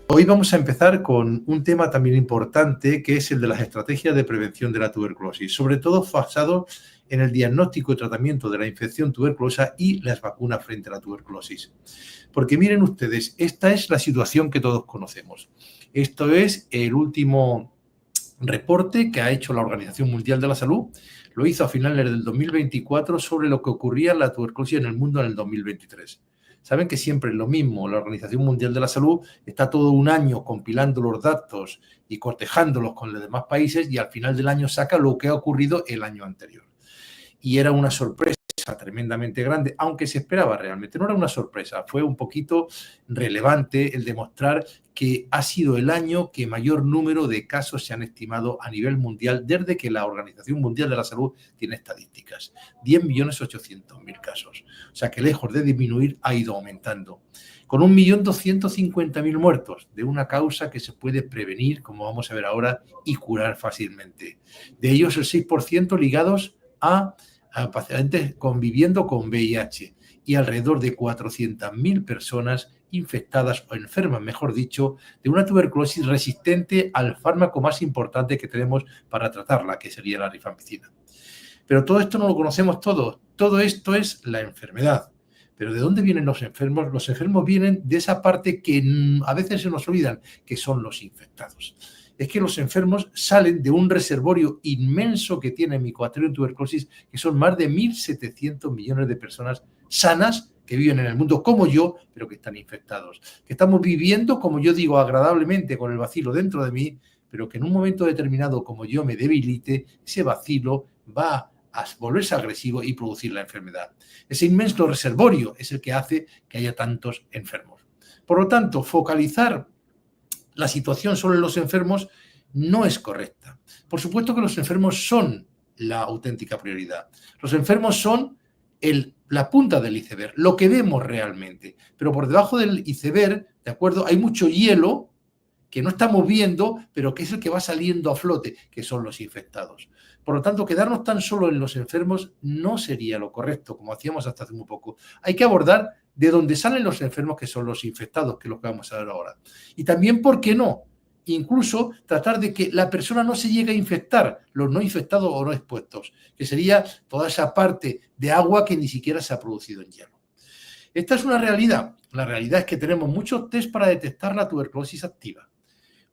Hoy vamos a empezar con un tema también importante, que es el de las estrategias de prevención de la tuberculosis, sobre todo basado en el diagnóstico y tratamiento de la infección tuberculosa y las vacunas frente a la tuberculosis. Porque miren ustedes, esta es la situación que todos conocemos. Esto es el último reporte que ha hecho la Organización Mundial de la Salud. Lo hizo a finales del 2024 sobre lo que ocurría en la tuberculosis en el mundo en el 2023. Saben que siempre es lo mismo. La Organización Mundial de la Salud está todo un año compilando los datos y cortejándolos con los demás países y al final del año saca lo que ha ocurrido el año anterior. Y era una sorpresa tremendamente grande, aunque se esperaba realmente. No era una sorpresa, fue un poquito relevante el demostrar que ha sido el año que mayor número de casos se han estimado a nivel mundial desde que la Organización Mundial de la Salud tiene estadísticas. 10.800.000 casos. O sea que lejos de disminuir ha ido aumentando. Con 1.250.000 muertos de una causa que se puede prevenir, como vamos a ver ahora, y curar fácilmente. De ellos el 6% ligados a pacientes conviviendo con VIH y alrededor de 400.000 personas infectadas o enfermas, mejor dicho, de una tuberculosis resistente al fármaco más importante que tenemos para tratarla, que sería la rifampicina. Pero todo esto no lo conocemos todos. Todo esto es la enfermedad. Pero ¿de dónde vienen los enfermos? Los enfermos vienen de esa parte que a veces se nos olvidan, que son los infectados. Es que los enfermos salen de un reservorio inmenso que tiene Mycobacterium tuberculosis, que son más de 1.700 millones de personas sanas que viven en el mundo como yo, pero que están infectados. Que estamos viviendo, como yo digo, agradablemente con el bacilo dentro de mí, pero que en un momento determinado, como yo me debilite, ese bacilo va a volverse agresivo y producir la enfermedad. Ese inmenso reservorio es el que hace que haya tantos enfermos. Por lo tanto, focalizar la situación solo en los enfermos no es correcta. Por supuesto que los enfermos son la auténtica prioridad. Los enfermos son la punta del iceberg, lo que vemos realmente. Pero por debajo del iceberg, ¿de acuerdo? Hay mucho hielo que no estamos viendo, pero que es el que va saliendo a flote, que son los infectados. Por lo tanto, quedarnos tan solo en los enfermos no sería lo correcto, como hacíamos hasta hace muy poco. Hay que abordar de dónde salen los enfermos, que son los infectados, que es lo que vamos a ver ahora. Y también, ¿por qué no? Incluso tratar de que la persona no se llegue a infectar, los no infectados o no expuestos, que sería toda esa parte de agua que ni siquiera se ha producido en hielo. Esta es una realidad. La realidad es que tenemos muchos test para detectar la tuberculosis activa.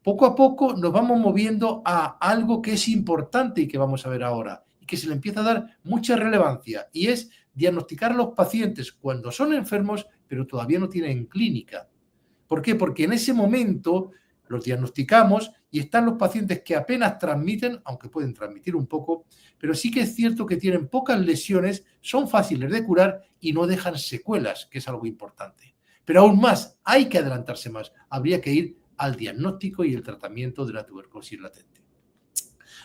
Poco a poco nos vamos moviendo a algo que es importante y que vamos a ver ahora, y que se le empieza a dar mucha relevancia, y es diagnosticar a los pacientes cuando son enfermos, pero todavía no tienen clínica. ¿Por qué? Porque en ese momento los diagnosticamos y están los pacientes que apenas transmiten, aunque pueden transmitir un poco, pero sí que es cierto que tienen pocas lesiones, son fáciles de curar y no dejan secuelas, que es algo importante. Pero aún más, hay que adelantarse más. Habría que ir al diagnóstico y el tratamiento de la tuberculosis latente.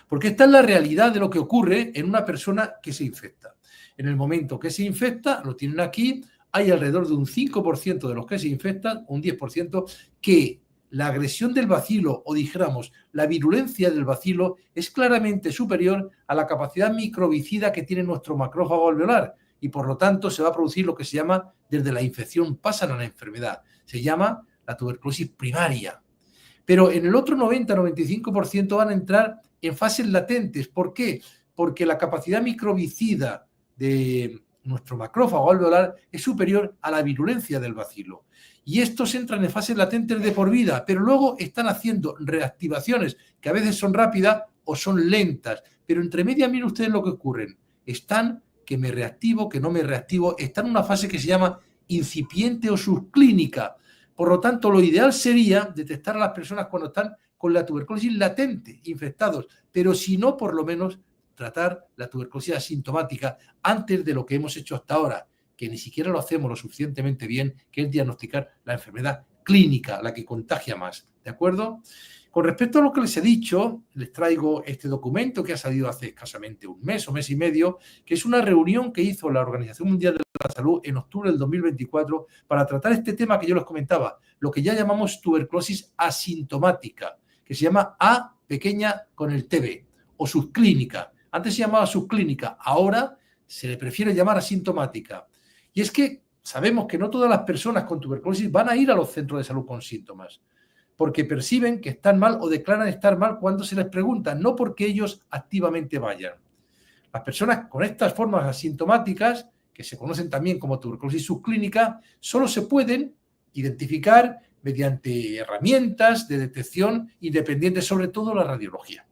Porque esta es la realidad de lo que ocurre en una persona que se infecta. En el momento que se infecta, lo tienen aquí, hay alrededor de un 5% de los que se infectan, un 10%, que la agresión del bacilo, o dijéramos, la virulencia del bacilo, es claramente superior a la capacidad microbicida que tiene nuestro macrófago alveolar, y por lo tanto se va a producir lo que se llama, desde la infección pasan a la enfermedad, se llama la tuberculosis primaria. Pero en el otro 90-95% van a entrar en fases latentes. ¿Por qué? Porque la capacidad microbicida de nuestro macrófago alveolar es superior a la virulencia del bacilo. Y estos entran en fases latentes de por vida, pero luego están haciendo reactivaciones que a veces son rápidas o son lentas. Pero entre medias, miren ustedes lo que ocurren. Están que me reactivo, que no me reactivo. Están en una fase que se llama incipiente o subclínica. Por lo tanto, lo ideal sería detectar a las personas cuando están con la tuberculosis latente, infectados, pero si no, por lo menos tratar la tuberculosis asintomática antes de lo que hemos hecho hasta ahora, que ni siquiera lo hacemos lo suficientemente bien, que es diagnosticar la enfermedad clínica, la que contagia más. ¿De acuerdo? Con respecto a lo que les he dicho, les traigo este documento que ha salido hace escasamente un mes o mes y medio, que es una reunión que hizo la Organización Mundial de la Salud en octubre del 2024 para tratar este tema que yo les comentaba, lo que ya llamamos tuberculosis asintomática, que se llama A pequeña con el TB, o subclínica. Antes se llamaba subclínica, ahora se le prefiere llamar asintomática. Y es que sabemos que no todas las personas con tuberculosis van a ir a los centros de salud con síntomas. porque perciben que están mal o declaran estar mal cuando se les pregunta, no porque ellos activamente vayan. Las personas con estas formas asintomáticas, que se conocen también como tuberculosis subclínica, solo se pueden identificar mediante herramientas de detección independientes, sobre todo la radiología.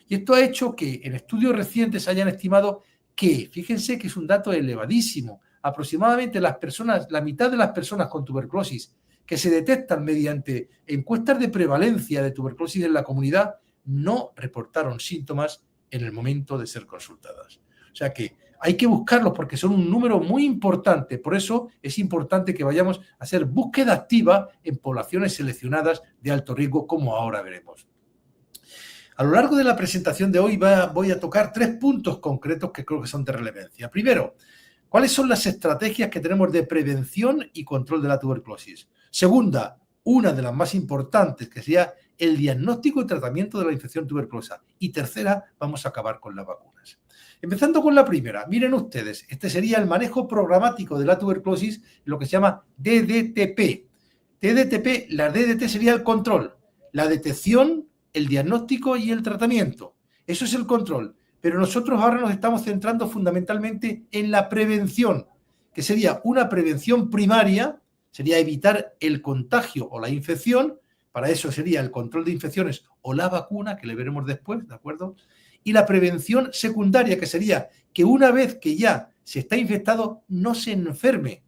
Y esto ha hecho que en estudios recientes hayan estimado que, fíjense que es un dato elevadísimo, aproximadamente la mitad de las personas con tuberculosis que se detectan mediante encuestas de prevalencia de tuberculosis en la comunidad no reportaron síntomas en el momento de ser consultadas. O sea que hay que buscarlos porque son un número muy importante. Por eso es importante que vayamos a hacer búsqueda activa en poblaciones seleccionadas de alto riesgo, como ahora veremos. A lo largo de la presentación de hoy voy a tocar 3 puntos concretos que creo que son de relevancia. Primero, ¿cuáles son las estrategias que tenemos de prevención y control de la tuberculosis? Segunda, una de las más importantes, que sería el diagnóstico y tratamiento de la infección tuberculosa. Y tercera, vamos a acabar con las vacunas. Empezando con la primera, miren ustedes, este sería el manejo programático de la tuberculosis, lo que se llama DDTP. DDTP, la DDT sería el control, la detección, el diagnóstico y el tratamiento. Eso es el control. Pero nosotros ahora nos estamos centrando fundamentalmente en la prevención, que sería una prevención primaria, sería evitar el contagio o la infección. Para eso sería el control de infecciones o la vacuna, que le veremos después, ¿de acuerdo? Y la prevención secundaria, que sería que una vez que ya se está infectado, no se enferme,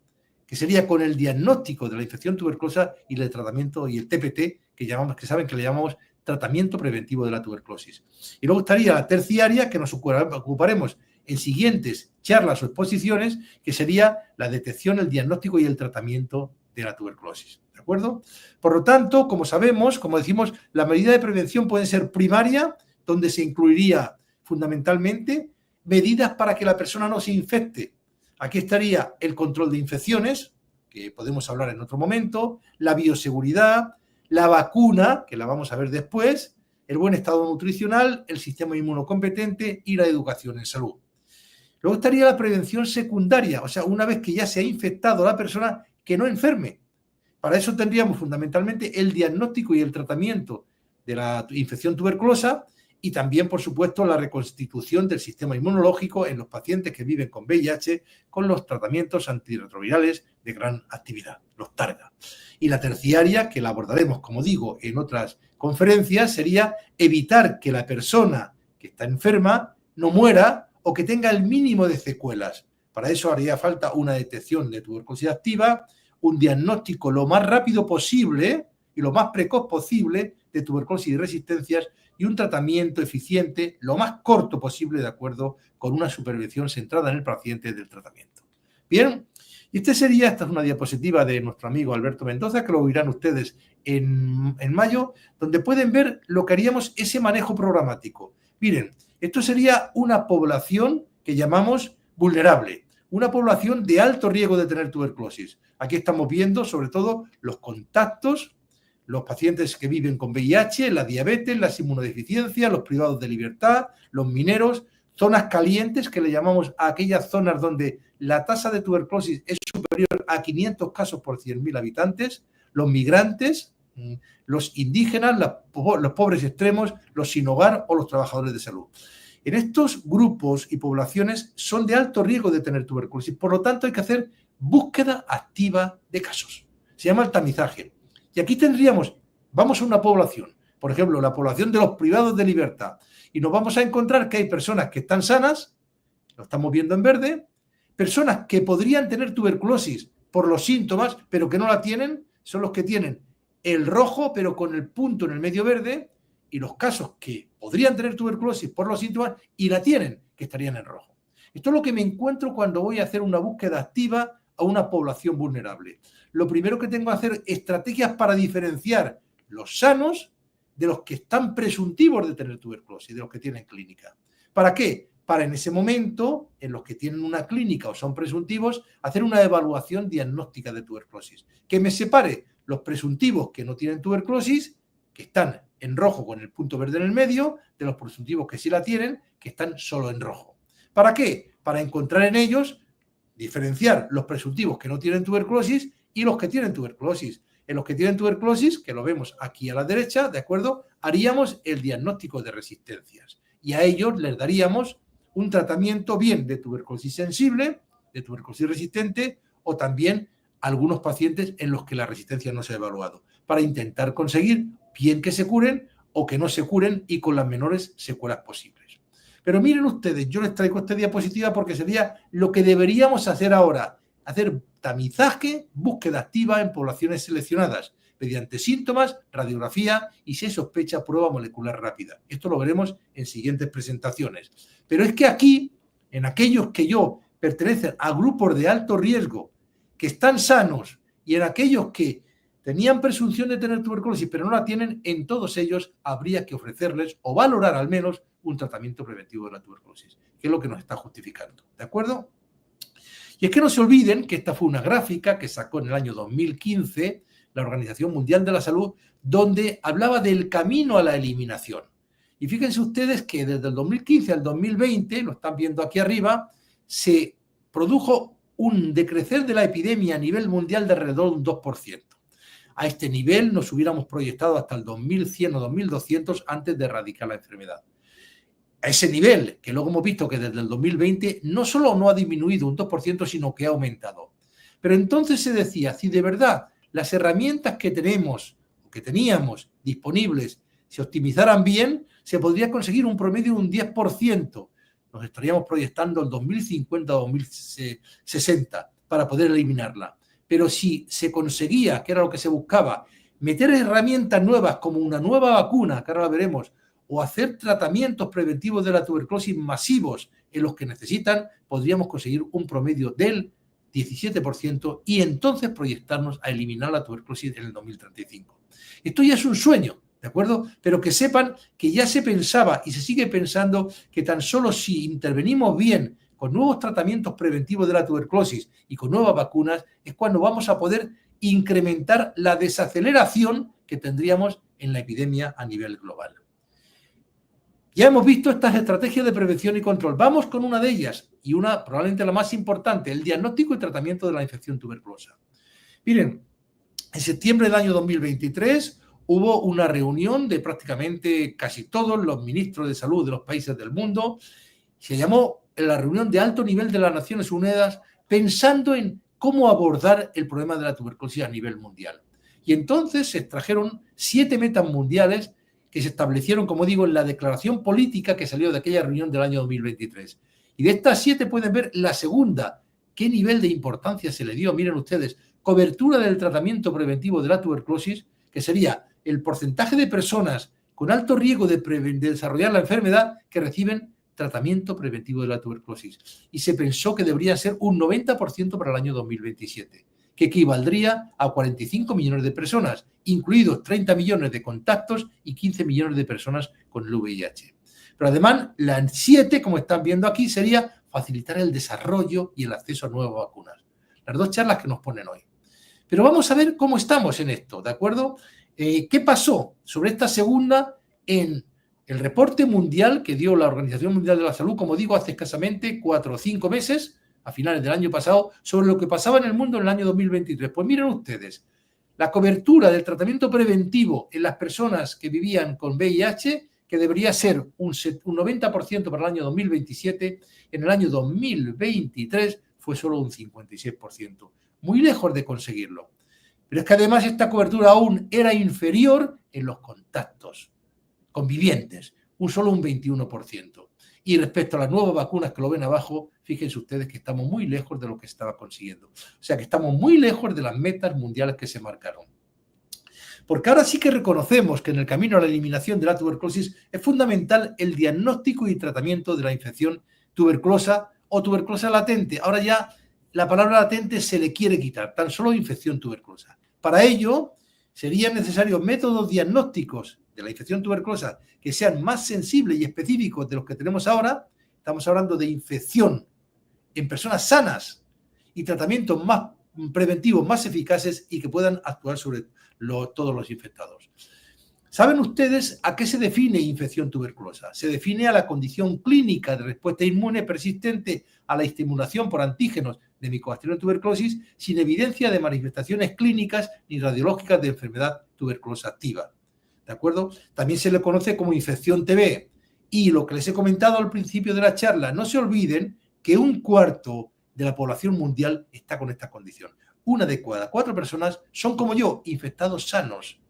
que sería con el diagnóstico de la infección tuberculosa y el tratamiento y el TPT, que saben que le llamamos tratamiento preventivo de la tuberculosis. Y luego estaría la terciaria, que nos ocuparemos en siguientes charlas o exposiciones, que sería la detección, el diagnóstico y el tratamiento de la tuberculosis. ¿De acuerdo? Por lo tanto, como sabemos, como decimos, la medida de prevención puede ser primaria, donde se incluiría fundamentalmente medidas para que la persona no se infecte. Aquí estaría el control de infecciones, que podemos hablar en otro momento, la bioseguridad, la vacuna, que la vamos a ver después, el buen estado nutricional, el sistema inmunocompetente y la educación en salud. Luego estaría la prevención secundaria, o sea, una vez que ya se ha infectado la persona, que no enferme. Para eso tendríamos fundamentalmente el diagnóstico y el tratamiento de la infección tuberculosa y también, por supuesto, la reconstitución del sistema inmunológico en los pacientes que viven con VIH con los tratamientos antirretrovirales de gran actividad, los TARGA. Y la terciaria, que la abordaremos, como digo, en otras conferencias, sería evitar que la persona que está enferma no muera o que tenga el mínimo de secuelas. Para eso haría falta una detección de tuberculosis activa, un diagnóstico lo más rápido posible y lo más precoz posible de tuberculosis y resistencias y un tratamiento eficiente lo más corto posible de acuerdo con una supervisión centrada en el paciente del tratamiento. Bien, y esta es una diapositiva de nuestro amigo Alberto Mendoza, que lo oirán ustedes en mayo, donde pueden ver lo que haríamos ese manejo programático. Miren, esto sería una población que llamamos vulnerable, una población de alto riesgo de tener tuberculosis. Aquí estamos viendo sobre todo los contactos, los pacientes que viven con VIH, la diabetes, las inmunodeficiencias, los privados de libertad, los mineros, zonas calientes, que le llamamos a aquellas zonas donde la tasa de tuberculosis es superior a 500 casos por 100.000 habitantes, los migrantes, los indígenas, los pobres extremos, los sin hogar o los trabajadores de salud. En estos grupos y poblaciones son de alto riesgo de tener tuberculosis, por lo tanto hay que hacer búsqueda activa de casos. Se llama el tamizaje. Y aquí vamos a una población, por ejemplo, la población de los privados de libertad, y nos vamos a encontrar que hay personas que están sanas, lo estamos viendo en verde, personas que podrían tener tuberculosis por los síntomas, pero que no la tienen, son los que tienen el rojo, pero con el punto en el medio verde, y los casos que podrían tener tuberculosis por los síntomas y la tienen, que estarían en rojo. Esto es lo que me encuentro cuando voy a hacer una búsqueda activa a una población vulnerable. Lo primero que tengo que hacer es estrategias para diferenciar los sanos de los que están presuntivos de tener tuberculosis, de los que tienen clínica. ¿Para qué? Para en ese momento, en los que tienen una clínica o son presuntivos, hacer una evaluación diagnóstica de tuberculosis. Que me separe los presuntivos que no tienen tuberculosis, que están en rojo con el punto verde en el medio, de los presuntivos que sí la tienen, que están solo en rojo. ¿Para qué? Para encontrar en ellos, diferenciar los presuntivos que no tienen tuberculosis y los que tienen tuberculosis. En los que tienen tuberculosis, que lo vemos aquí a la derecha, ¿de acuerdo? Haríamos el diagnóstico de resistencias y a ellos les daríamos un tratamiento bien de tuberculosis sensible, de tuberculosis resistente o también algunos pacientes en los que la resistencia no se ha evaluado, para intentar conseguir bien que se curen o que no se curen y con las menores secuelas posibles. Pero miren ustedes, yo les traigo esta diapositiva porque sería lo que deberíamos hacer ahora, hacer tamizaje, búsqueda activa en poblaciones seleccionadas, mediante síntomas, radiografía y, si sospecha, prueba molecular rápida. Esto lo veremos en siguientes presentaciones. Pero es que aquí, en aquellos que pertenecen a grupos de alto riesgo, que están sanos, y en aquellos que tenían presunción de tener tuberculosis pero no la tienen, en todos ellos habría que ofrecerles o valorar al menos un tratamiento preventivo de la tuberculosis, que es lo que nos está justificando. ¿De acuerdo? Y es que no se olviden que esta fue una gráfica que sacó en el año 2015 la Organización Mundial de la Salud, donde hablaba del camino a la eliminación. Y fíjense ustedes que desde el 2015 al 2020, lo están viendo aquí arriba, se produjo un decrecer de la epidemia a nivel mundial de alrededor de un 2%. A este nivel nos hubiéramos proyectado hasta el 2100 o 2200 antes de erradicar la enfermedad. A ese nivel, que luego hemos visto que desde el 2020 no solo no ha disminuido un 2%, sino que ha aumentado. Pero entonces se decía, si de verdad las herramientas que tenemos o que teníamos disponibles se optimizaran bien, se podría conseguir un promedio de un 10%. Nos estaríamos proyectando el 2050 o 2060 para poder eliminarla. Pero si se conseguía, que era lo que se buscaba, meter herramientas nuevas como una nueva vacuna, que ahora la veremos, o hacer tratamientos preventivos de la tuberculosis masivos en los que necesitan, podríamos conseguir un promedio del 17% y entonces proyectarnos a eliminar la tuberculosis en el 2035. Esto ya es un sueño, ¿de acuerdo? Pero que sepan que ya se pensaba y se sigue pensando que tan solo si intervenimos bien con nuevos tratamientos preventivos de la tuberculosis y con nuevas vacunas, es cuando vamos a poder incrementar la desaceleración que tendríamos en la epidemia a nivel global. Ya hemos visto estas estrategias de prevención y control. Vamos con una de ellas, y una probablemente la más importante, el diagnóstico y tratamiento de la infección tuberculosa. Miren, en septiembre del año 2023 hubo una reunión de prácticamente casi todos los ministros de salud de los países del mundo. Se llamó la reunión de alto nivel de las Naciones Unidas, pensando en cómo abordar el problema de la tuberculosis a nivel mundial. Y entonces se extrajeron 7 metas mundiales que se establecieron, como digo, en la declaración política que salió de aquella reunión del año 2023. Y de estas 7 pueden ver la segunda. ¿Qué nivel de importancia se le dio? Miren ustedes, cobertura del tratamiento preventivo de la tuberculosis, que sería el porcentaje de personas con alto riesgo de desarrollar la enfermedad que reciben tratamiento preventivo de la tuberculosis. Y se pensó que debería ser un 90% para el año 2027. Que equivaldría a 45 millones de personas, incluidos 30 millones de contactos y 15 millones de personas con el VIH. Pero además, la 7, como están viendo aquí, sería facilitar el desarrollo y el acceso a nuevas vacunas. Las 2 charlas que nos ponen hoy. Pero vamos a ver cómo estamos en esto, ¿de acuerdo? ¿Qué pasó sobre esta segunda en el reporte mundial que dio la Organización Mundial de la Salud, como digo, hace escasamente 4 o 5 meses, a finales del año pasado, sobre lo que pasaba en el mundo en el año 2023. Pues miren ustedes, la cobertura del tratamiento preventivo en las personas que vivían con VIH, que debería ser un 90% para el año 2027, en el año 2023 fue solo un 56%. Muy lejos de conseguirlo. Pero es que además esta cobertura aún era inferior en los contactos convivientes, solo un 21%. Y respecto a las nuevas vacunas que lo ven abajo, fíjense ustedes que estamos muy lejos de lo que estaba consiguiendo. O sea que estamos muy lejos de las metas mundiales que se marcaron. Porque ahora sí que reconocemos que en el camino a la eliminación de la tuberculosis es fundamental el diagnóstico y tratamiento de la infección tuberculosa o tuberculosa latente. Ahora ya la palabra latente se le quiere quitar, tan solo infección tuberculosa. Para ello serían necesarios métodos diagnósticos de la infección tuberculosa que sean más sensibles y específicos de los que tenemos ahora. Estamos hablando de infección en personas sanas y tratamientos más preventivos, más eficaces y que puedan actuar sobre todos los infectados. ¿Saben ustedes a qué se define infección tuberculosa? Se define a la condición clínica de respuesta inmune persistente a la estimulación por antígenos de Mycobacterium tuberculosis sin evidencia de manifestaciones clínicas ni radiológicas de enfermedad tuberculosa activa. ¿De acuerdo? También se le conoce como infección TB. Y lo que les he comentado al principio de la charla, no se olviden que 1/4 de la población mundial está con esta condición. 1 de cada 4 personas son como yo, infectados sanos,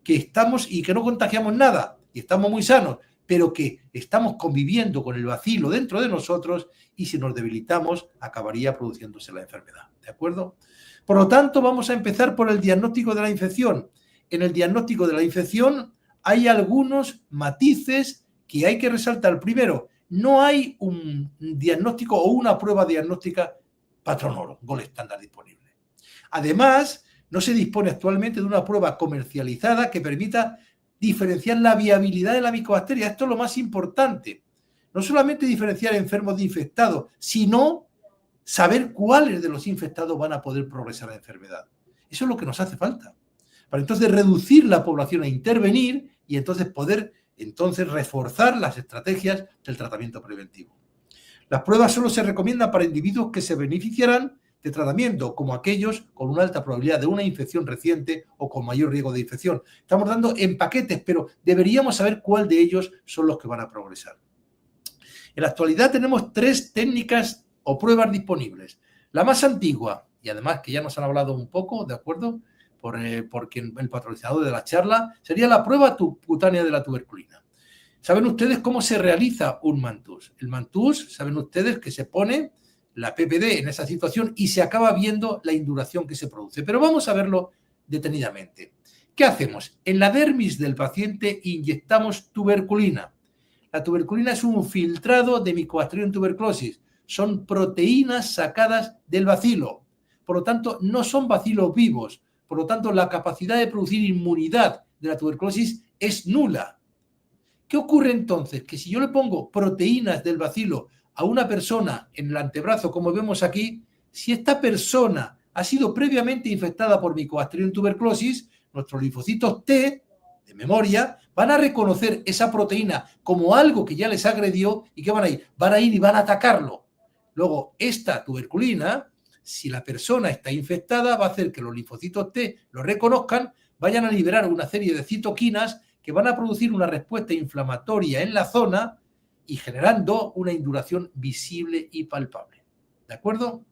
que estamos y que no contagiamos nada, y estamos muy sanos, pero que estamos conviviendo con el bacilo dentro de nosotros y si nos debilitamos acabaría produciéndose la enfermedad. ¿De acuerdo? Por lo tanto, vamos a empezar por el diagnóstico de la infección. En el diagnóstico de la infección hay algunos matices que hay que resaltar. Primero, no hay un diagnóstico o una prueba diagnóstica patrón oro, gold estándar disponible. Además, no se dispone actualmente de una prueba comercializada que permita diferenciar la viabilidad de la micobacteria. Esto es lo más importante. No solamente diferenciar enfermos de infectados, sino saber cuáles de los infectados van a poder progresar a la enfermedad. Eso es lo que nos hace falta. Para entonces reducir la población a intervenir y entonces poder reforzar las estrategias del tratamiento preventivo. Las pruebas solo se recomiendan para individuos que se beneficiarán de tratamiento, como aquellos con una alta probabilidad de una infección reciente o con mayor riesgo de infección. Estamos dando en paquetes, pero deberíamos saber cuál de ellos son los que van a progresar. En la actualidad tenemos 3 técnicas o pruebas disponibles. La más antigua, y además que ya nos han hablado un poco, ¿de acuerdo?, por el patrocinador de la charla, sería la prueba cutánea de la tuberculina. ¿Saben ustedes cómo se realiza un mantús? El mantús, saben ustedes que se pone la PPD en esa situación y se acaba viendo la induración que se produce. Pero vamos a verlo detenidamente. ¿Qué hacemos? En la dermis del paciente inyectamos tuberculina. La tuberculina es un filtrado de Mycobacterium tuberculosis. Son proteínas sacadas del bacilo. Por lo tanto, no son bacilos vivos. Por lo tanto, la capacidad de producir inmunidad de la tuberculosis es nula. ¿Qué ocurre entonces? Que si yo le pongo proteínas del bacilo a una persona en el antebrazo, como vemos aquí, si esta persona ha sido previamente infectada por Mycobacterium tuberculosis, nuestros linfocitos T, de memoria, van a reconocer esa proteína como algo que ya les agredió y ¿qué van a ir? Van a ir y van a atacarlo. Luego, esta tuberculina, si la persona está infectada, va a hacer que los linfocitos T lo reconozcan, vayan a liberar una serie de citoquinas que van a producir una respuesta inflamatoria en la zona y generando una induración visible y palpable. ¿De acuerdo?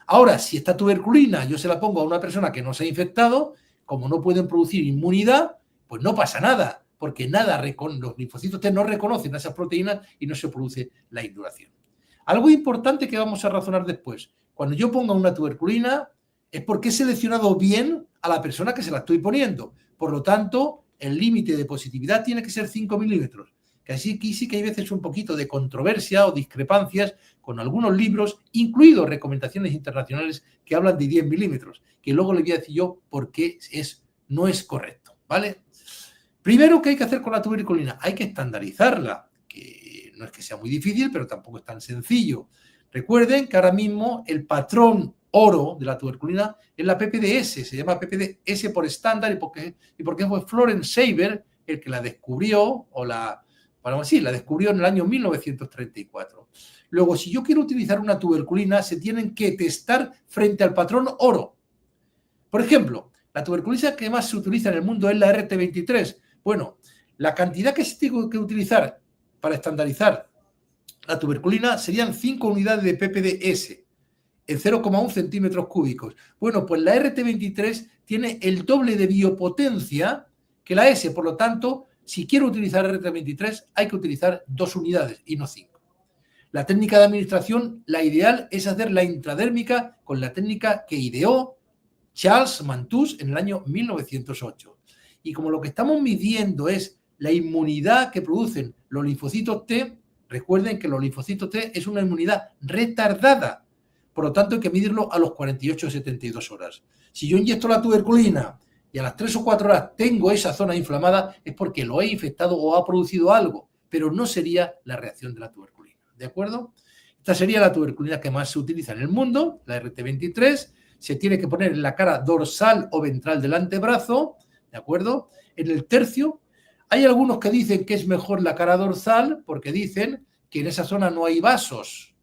Ahora, si esta tuberculina yo se la pongo a una persona que no se ha infectado, como no pueden producir inmunidad, pues no pasa nada, porque los linfocitos T no reconocen esas proteínas y no se produce la induración. Algo importante que vamos a razonar después. Cuando yo ponga una tuberculina es porque he seleccionado bien a la persona que se la estoy poniendo. Por lo tanto, el límite de positividad tiene que ser 5 milímetros. Que así que sí que hay veces un poquito de controversia o discrepancias con algunos libros, incluidos recomendaciones internacionales que hablan de 10 milímetros, que luego le voy a decir yo por qué no es correcto, ¿vale? Primero, ¿qué hay que hacer con la tuberculina? Hay que estandarizarla, que no es que sea muy difícil, pero tampoco es tan sencillo. Recuerden que ahora mismo el patrón oro de la tuberculina es la PPDS, se llama PPDS por estándar y porque fue Florence Schaefer el que la descubrió, la descubrió en el año 1934. Luego, si yo quiero utilizar una tuberculina, se tienen que testar frente al patrón oro. Por ejemplo, la tuberculina que más se utiliza en el mundo es la RT23. Bueno, la cantidad que se tiene que utilizar para estandarizar la tuberculina serían 5 unidades de PPDS en 0,1 centímetros cúbicos. Bueno, pues la RT23 tiene el doble de biopotencia que la S, por lo tanto, si quiero utilizar RT23 hay que utilizar 2 unidades y no 5. La técnica de administración, la ideal es hacer la intradérmica con la técnica que ideó Charles Mantous en el año 1908. Y como lo que estamos midiendo es la inmunidad que producen los linfocitos T, recuerden que los linfocitos T es una inmunidad retardada. Por lo tanto, hay que medirlo a los 48 o 72 horas. Si yo inyecto la tuberculina y a las 3 o 4 horas tengo esa zona inflamada, es porque lo he infectado o ha producido algo, pero no sería la reacción de la tuberculina. ¿De acuerdo? Esta sería la tuberculina que más se utiliza en el mundo, la RT23. Se tiene que poner en la cara dorsal o ventral del antebrazo, ¿de acuerdo? En el tercio. Hay algunos que dicen que es mejor la cara dorsal porque dicen que en esa zona no hay vasos.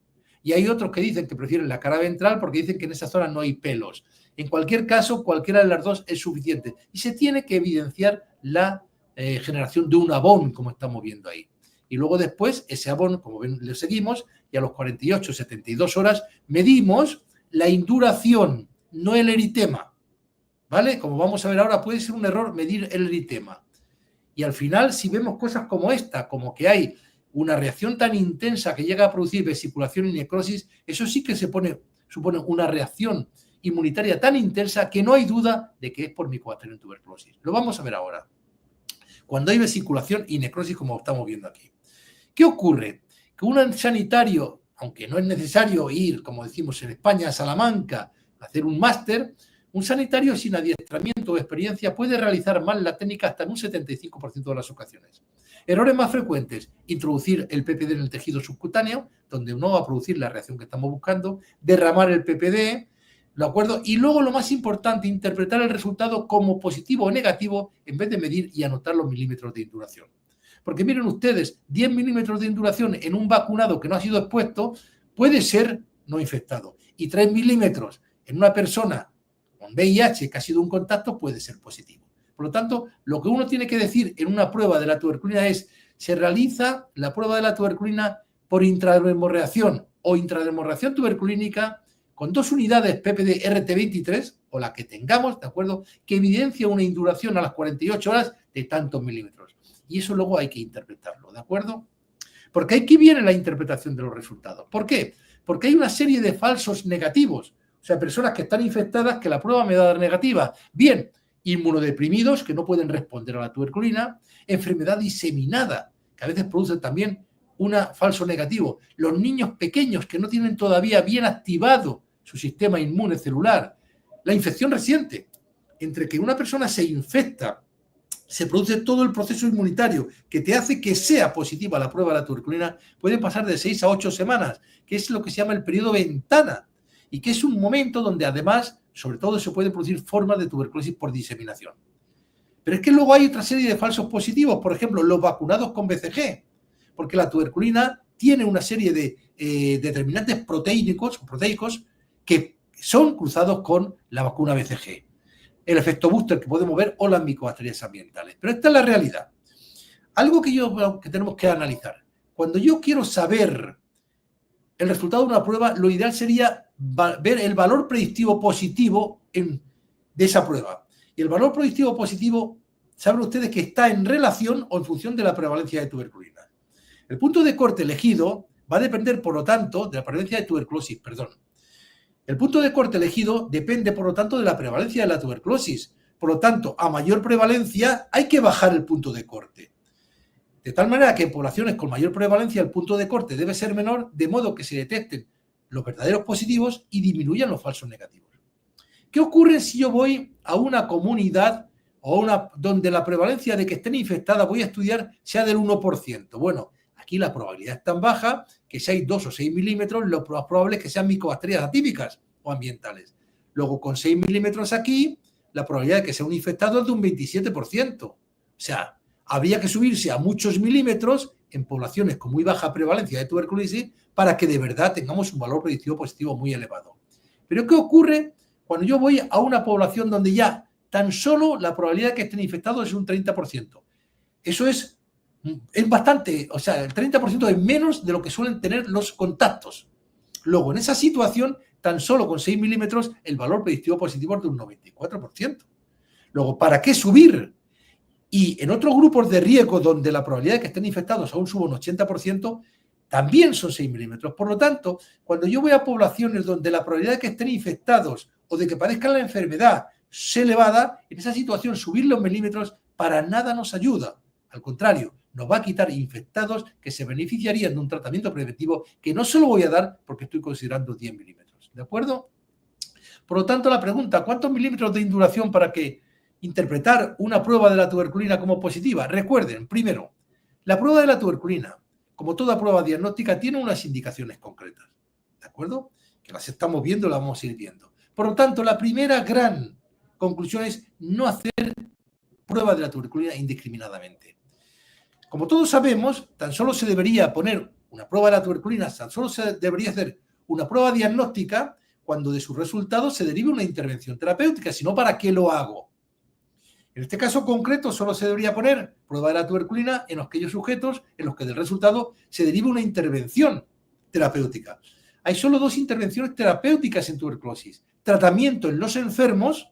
Y hay otros que dicen que prefieren la cara ventral porque dicen que en esa zona no hay pelos. En cualquier caso, cualquiera de las dos es suficiente. Y se tiene que evidenciar la generación de un abón, como estamos viendo ahí. Y luego después, ese abón, como ven, le seguimos, y a los 48, 72 horas medimos la induración, no el eritema. ¿Vale? Como vamos a ver ahora, puede ser un error medir el eritema. Y al final, si vemos cosas como esta, como que hay una reacción tan intensa que llega a producir vesiculación y necrosis, eso sí que supone una reacción inmunitaria tan intensa que no hay duda de que es por Mycobacterium tuberculosis. Lo vamos a ver ahora. Cuando hay vesiculación y necrosis, como estamos viendo aquí. ¿Qué ocurre? Que un sanitario, aunque no es necesario ir, como decimos en España, a Salamanca, a hacer un máster, un sanitario sin adiestramiento o experiencia puede realizar mal la técnica hasta en un 75% de las ocasiones. Errores más frecuentes: introducir el PPD en el tejido subcutáneo, donde no va a producir la reacción que estamos buscando, derramar el PPD, ¿de acuerdo? Y luego, lo más importante, interpretar el resultado como positivo o negativo en vez de medir y anotar los milímetros de induración. Porque miren ustedes, 10 milímetros de induración en un vacunado que no ha sido expuesto puede ser no infectado. Y 3 milímetros en una persona con VIH que ha sido un contacto puede ser positivo. Por lo tanto, lo que uno tiene que decir en una prueba de la tuberculina es: se realiza la prueba de la tuberculina por intradermorreacción o intradermorreacción tuberculínica con 2 unidades PPD RT23 o la que tengamos, ¿de acuerdo?, que evidencia una induración a las 48 horas de tantos milímetros. Y eso luego hay que interpretarlo, ¿de acuerdo? Porque aquí viene la interpretación de los resultados. ¿Por qué? Porque hay una serie de falsos negativos. O sea, personas que están infectadas que la prueba me da negativa. Bien, inmunodeprimidos que no pueden responder a la tuberculina, enfermedad diseminada, que a veces produce también un falso negativo. Los niños pequeños que no tienen todavía bien activado su sistema inmune celular. La infección reciente. Entre que una persona se infecta, se produce todo el proceso inmunitario que te hace que sea positiva la prueba de la tuberculina, puede pasar de 6 a 8 semanas, que es lo que se llama el periodo ventana, y que es un momento donde además, sobre todo, se pueden producir formas de tuberculosis por diseminación. Pero es que luego hay otra serie de falsos positivos, por ejemplo, los vacunados con BCG, porque la tuberculina tiene una serie de determinantes proteicos que son cruzados con la vacuna BCG. El efecto booster que podemos ver o las micobacterias ambientales. Pero esta es la realidad. Algo que tenemos que analizar. Cuando yo quiero saber el resultado de una prueba, lo ideal sería ver el valor predictivo positivo de esa prueba. Y el valor predictivo positivo, saben ustedes que está en relación o en función de la prevalencia de tuberculina. El punto de corte elegido va a depender, por lo tanto, de la prevalencia de tuberculosis, El punto de corte elegido depende, por lo tanto, de la prevalencia de la tuberculosis. Por lo tanto, a mayor prevalencia hay que bajar el punto de corte. De tal manera que en poblaciones con mayor prevalencia el punto de corte debe ser menor, de modo que se detecten los verdaderos positivos y disminuyan los falsos negativos. ¿Qué ocurre si yo voy a una comunidad donde la prevalencia de que estén infectadas, voy a estudiar, sea del 1%? Bueno, aquí la probabilidad es tan baja que si hay 2 o 6 milímetros, lo más probable es que sean micobacterias atípicas o ambientales. Luego, con 6 milímetros aquí, la probabilidad de que sea un infectado es de un 27%. O sea, habría que subirse a muchos milímetros en poblaciones con muy baja prevalencia de tuberculosis para que de verdad tengamos un valor predictivo positivo muy elevado. Pero ¿qué ocurre cuando yo voy a una población donde ya tan solo la probabilidad de que estén infectados es un 30%? Eso es bastante, o sea, el 30% es menos de lo que suelen tener los contactos. Luego, en esa situación, tan solo con 6 milímetros, el valor predictivo positivo es de un 94%. Luego, ¿para qué subir? Y en otros grupos de riesgo donde la probabilidad de que estén infectados aún sube un 80%, también son 6 milímetros. Por lo tanto, cuando yo voy a poblaciones donde la probabilidad de que estén infectados o de que padezcan la enfermedad es elevada, en esa situación subir los milímetros para nada nos ayuda. Al contrario, nos va a quitar infectados que se beneficiarían de un tratamiento preventivo que no se lo voy a dar porque estoy considerando 10 milímetros. ¿De acuerdo? Por lo tanto, la pregunta, ¿cuántos milímetros de induración para que interpretar una prueba de la tuberculina como positiva? Recuerden, primero, la prueba de la tuberculina, como toda prueba diagnóstica, tiene unas indicaciones concretas, ¿de acuerdo? Que las estamos viendo, las vamos a ir viendo. Por lo tanto, la primera gran conclusión es no hacer prueba de la tuberculina indiscriminadamente. Como todos sabemos, tan solo se debería poner una prueba de la tuberculina, tan solo se debería hacer una prueba diagnóstica cuando de sus resultados se derive una intervención terapéutica, si no, ¿para qué lo hago? En este caso concreto solo se debería poner prueba de la tuberculina en aquellos sujetos en los que del resultado se derive una intervención terapéutica. Hay solo 2 intervenciones terapéuticas en tuberculosis: tratamiento en los enfermos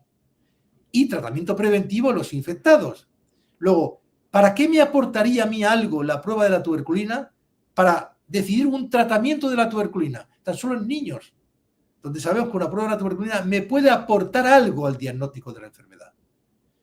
y tratamiento preventivo en los infectados. Luego, ¿para qué me aportaría a mí algo la prueba de la tuberculina para decidir un tratamiento de la tuberculina? Tan solo en niños, donde sabemos que una prueba de la tuberculina me puede aportar algo al diagnóstico de la enfermedad.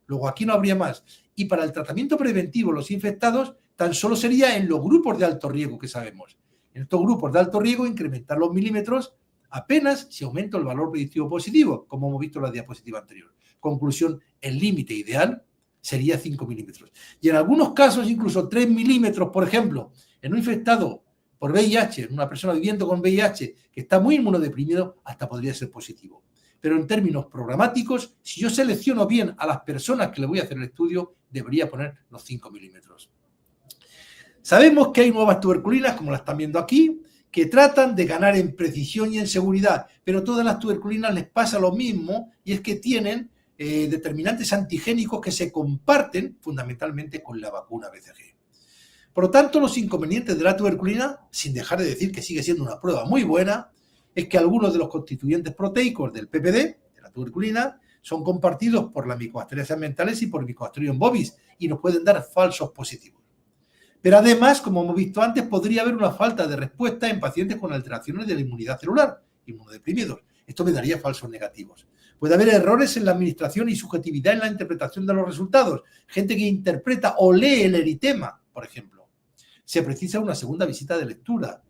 Luego aquí no habría más. Y para el tratamiento preventivo los infectados tan solo sería en los grupos de alto riesgo que sabemos. En estos grupos de alto riesgo incrementar los milímetros apenas si aumenta el valor predictivo positivo, como hemos visto en la diapositiva anterior. Conclusión, el límite ideal sería 5 milímetros. Y en algunos casos incluso 3 milímetros, por ejemplo, en un infectado por VIH, en una persona viviendo con VIH que está muy inmunodeprimido, hasta podría ser positivo. Pero en términos programáticos, si yo selecciono bien a las personas que le voy a hacer el estudio, debería poner los 5 milímetros. Sabemos que hay nuevas tuberculinas, como las están viendo aquí, que tratan de ganar en precisión y en seguridad, pero todas las tuberculinas les pasa lo mismo, y es que tienen determinantes antigénicos que se comparten fundamentalmente con la vacuna BCG. Por lo tanto, los inconvenientes de la tuberculina, sin dejar de decir que sigue siendo una prueba muy buena, es que algunos de los constituyentes proteicos del PPD, de la tuberculina, son compartidos por la Mycobacterium ambientales y por Mycobacterium bovis y nos pueden dar falsos positivos. Pero además, como hemos visto antes, podría haber una falta de respuesta en pacientes con alteraciones de la inmunidad celular, inmunodeprimidos. Esto me daría falsos negativos. Puede haber errores en la administración y subjetividad en la interpretación de los resultados. Gente que interpreta o lee el eritema, por ejemplo. Se precisa una segunda visita de lectura.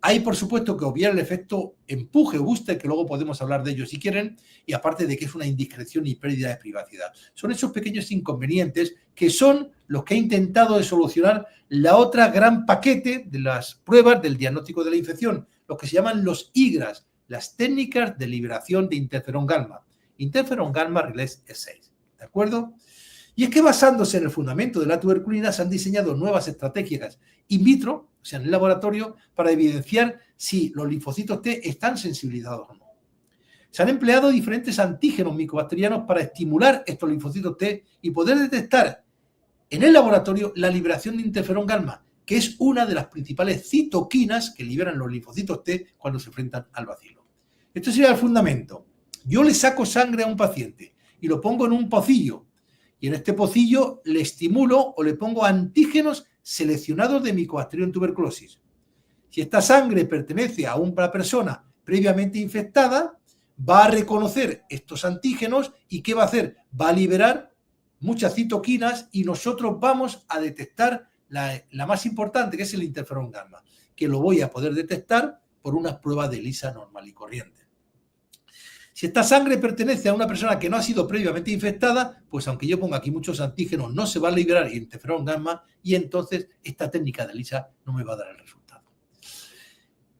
Hay, por supuesto, que obviar el efecto empuje o booster, que luego podemos hablar de ello si quieren, y aparte de que es una indiscreción y pérdida de privacidad. Son esos pequeños inconvenientes que son los que ha intentado de solucionar la otra gran paquete de las pruebas del diagnóstico de la infección, los que se llaman los IGRAS, las técnicas de liberación de interferón gamma. Interferón gamma relés E6, ¿de acuerdo? Y es que basándose en el fundamento de la tuberculina se han diseñado nuevas estrategias in vitro, o sea, en el laboratorio, para evidenciar si los linfocitos T están sensibilizados o no. Se han empleado diferentes antígenos micobacterianos para estimular estos linfocitos T y poder detectar en el laboratorio la liberación de interferón gamma, que es una de las principales citoquinas que liberan los linfocitos T cuando se enfrentan al bacilo. Esto sería el fundamento. Yo le saco sangre a un paciente y lo pongo en un pocillo, y en este pocillo le estimulo o le pongo antígenos seleccionados de Mycobacterium tuberculosis. Si esta sangre pertenece a una persona previamente infectada, va a reconocer estos antígenos y ¿qué va a hacer? Va a liberar muchas citoquinas y nosotros vamos a detectar la más importante, que es el interferón gamma, que lo voy a poder detectar por una prueba de ELISA normal y corriente. Si esta sangre pertenece a una persona que no ha sido previamente infectada, pues aunque yo ponga aquí muchos antígenos, no se va a liberar interferón gamma y entonces esta técnica de ELISA no me va a dar el resultado.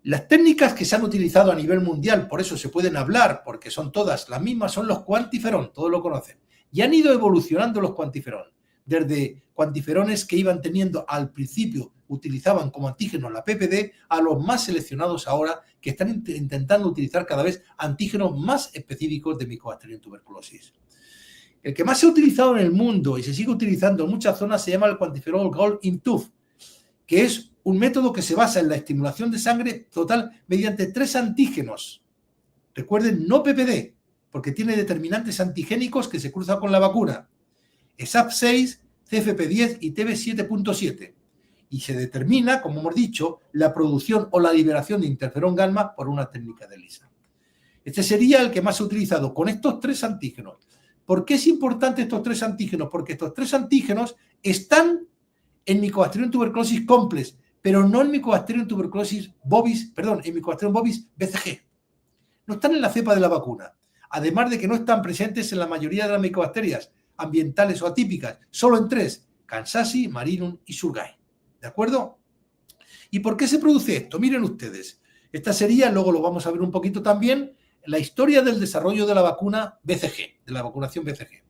Las técnicas que se han utilizado a nivel mundial, por eso se pueden hablar, porque son todas las mismas, son los cuantiferón, todos lo conocen. Y han ido evolucionando los cuantiferón, desde cuantiferones que iban teniendo al principio, utilizaban como antígenos la PPD, a los más seleccionados ahora, que están intentando utilizar cada vez antígenos más específicos de Mycobacterium tuberculosis. El que más se ha utilizado en el mundo y se sigue utilizando en muchas zonas se llama el cuantiferol Gold in Tube, que es un método que se basa en la estimulación de sangre total mediante 3 antígenos. Recuerden, no PPD, porque tiene determinantes antigénicos que se cruzan con la vacuna. ESAP6, CFP10 y TB7.7. Y se determina, como hemos dicho, la producción o la liberación de interferón gamma por una técnica de ELISA. Este sería el que más se ha utilizado con estos 3 antígenos. ¿Por qué es importante estos 3 antígenos? Porque estos 3 antígenos están en Mycobacterium tuberculosis complex, pero no en Mycobacterium tuberculosis bovis, perdón, en Mycobacterium bovis BCG. No están en la cepa de la vacuna, además de que no están presentes en la mayoría de las micobacterias ambientales o atípicas, solo en 3, Kansasi, Marinum y Surgai. ¿De acuerdo? ¿Y por qué se produce esto? Miren ustedes, esta sería, luego lo vamos a ver un poquito también, la historia del desarrollo de la vacuna BCG, de la vacunación BCG.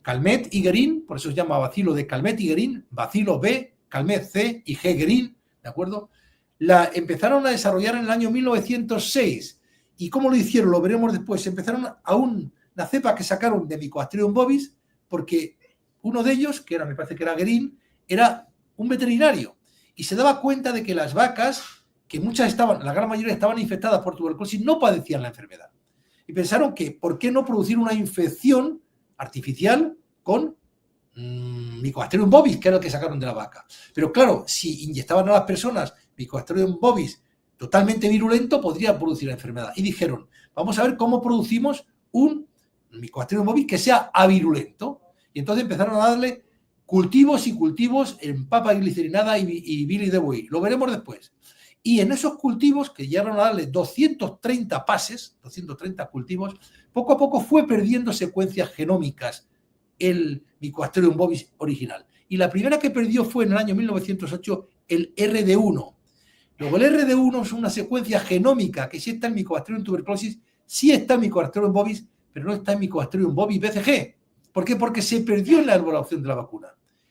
Calmet y Guerin, por eso se llama bacilo de Calmet y Guerin, bacilo B, Calmet C y G. Guerin, ¿de acuerdo? la empezaron a desarrollar en el año 1906. ¿Y cómo lo hicieron? Lo veremos después. Empezaron a una cepa que sacaron de Mycobacterium bovis, porque uno de ellos, que era, me parece que era Green, era un veterinario y se daba cuenta de que las vacas, que muchas estaban, la gran mayoría estaban infectadas por tuberculosis, no padecían la enfermedad. Y pensaron que, ¿por qué no producir una infección artificial con Mycobacterium bovis, que era el que sacaron de la vaca? Pero claro, si inyectaban a las personas Mycobacterium bovis totalmente virulento, podría producir la enfermedad. Y dijeron, vamos a ver cómo producimos un Mycobacterium bovis que sea avirulento. Y entonces empezaron a darle cultivos y cultivos en papa glicerinada y bilis de buey. Lo veremos después. Y en esos cultivos, que llegaron a darle 230 pases, 230 cultivos, poco a poco fue perdiendo secuencias genómicas el Mycobacterium bovis original. Y la primera que perdió fue en el año 1908 el RD1. Luego el RD1 es una secuencia genómica que sí está en Mycobacterium tuberculosis, sí está en Mycobacterium bovis, pero no está en Mycobacterium bovis BCG. ¿Por qué? Porque se perdió en la elaboración de la vacuna.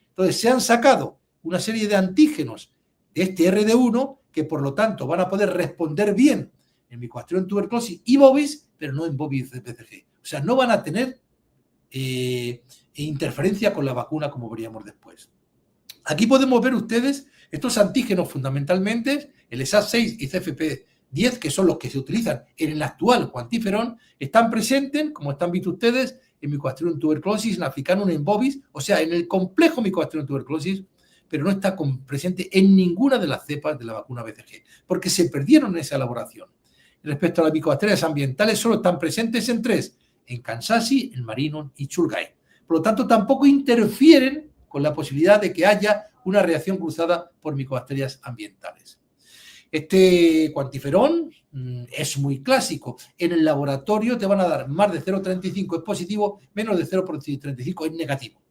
Entonces se han sacado una serie de antígenos de este RD1 que por lo tanto van a poder responder bien en Mycobacterium tuberculosis y bovis, pero no en bovis BCG. O sea, no van a tener interferencia con la vacuna, como veríamos después. Aquí podemos ver ustedes estos antígenos fundamentalmente, el ESAP6 y CFP10, que son los que se utilizan en el actual cuantiferón, están presentes, como están visto ustedes, en Mycobacterium tuberculosis, en Africanum, en bovis, o sea, en el complejo Mycobacterium tuberculosis, pero no está presente en ninguna de las cepas de la vacuna BCG, porque se perdieron en esa elaboración. Respecto a las micobacterias ambientales, solo están presentes en 3, en Kansasi, en Marinum y Chulgai. Por lo tanto, tampoco interfieren con la posibilidad de que haya una reacción cruzada por micobacterias ambientales. Este cuantiferón es muy clásico. En el laboratorio te van a dar más de 0,35 es positivo, menos de 0,35 es negativo.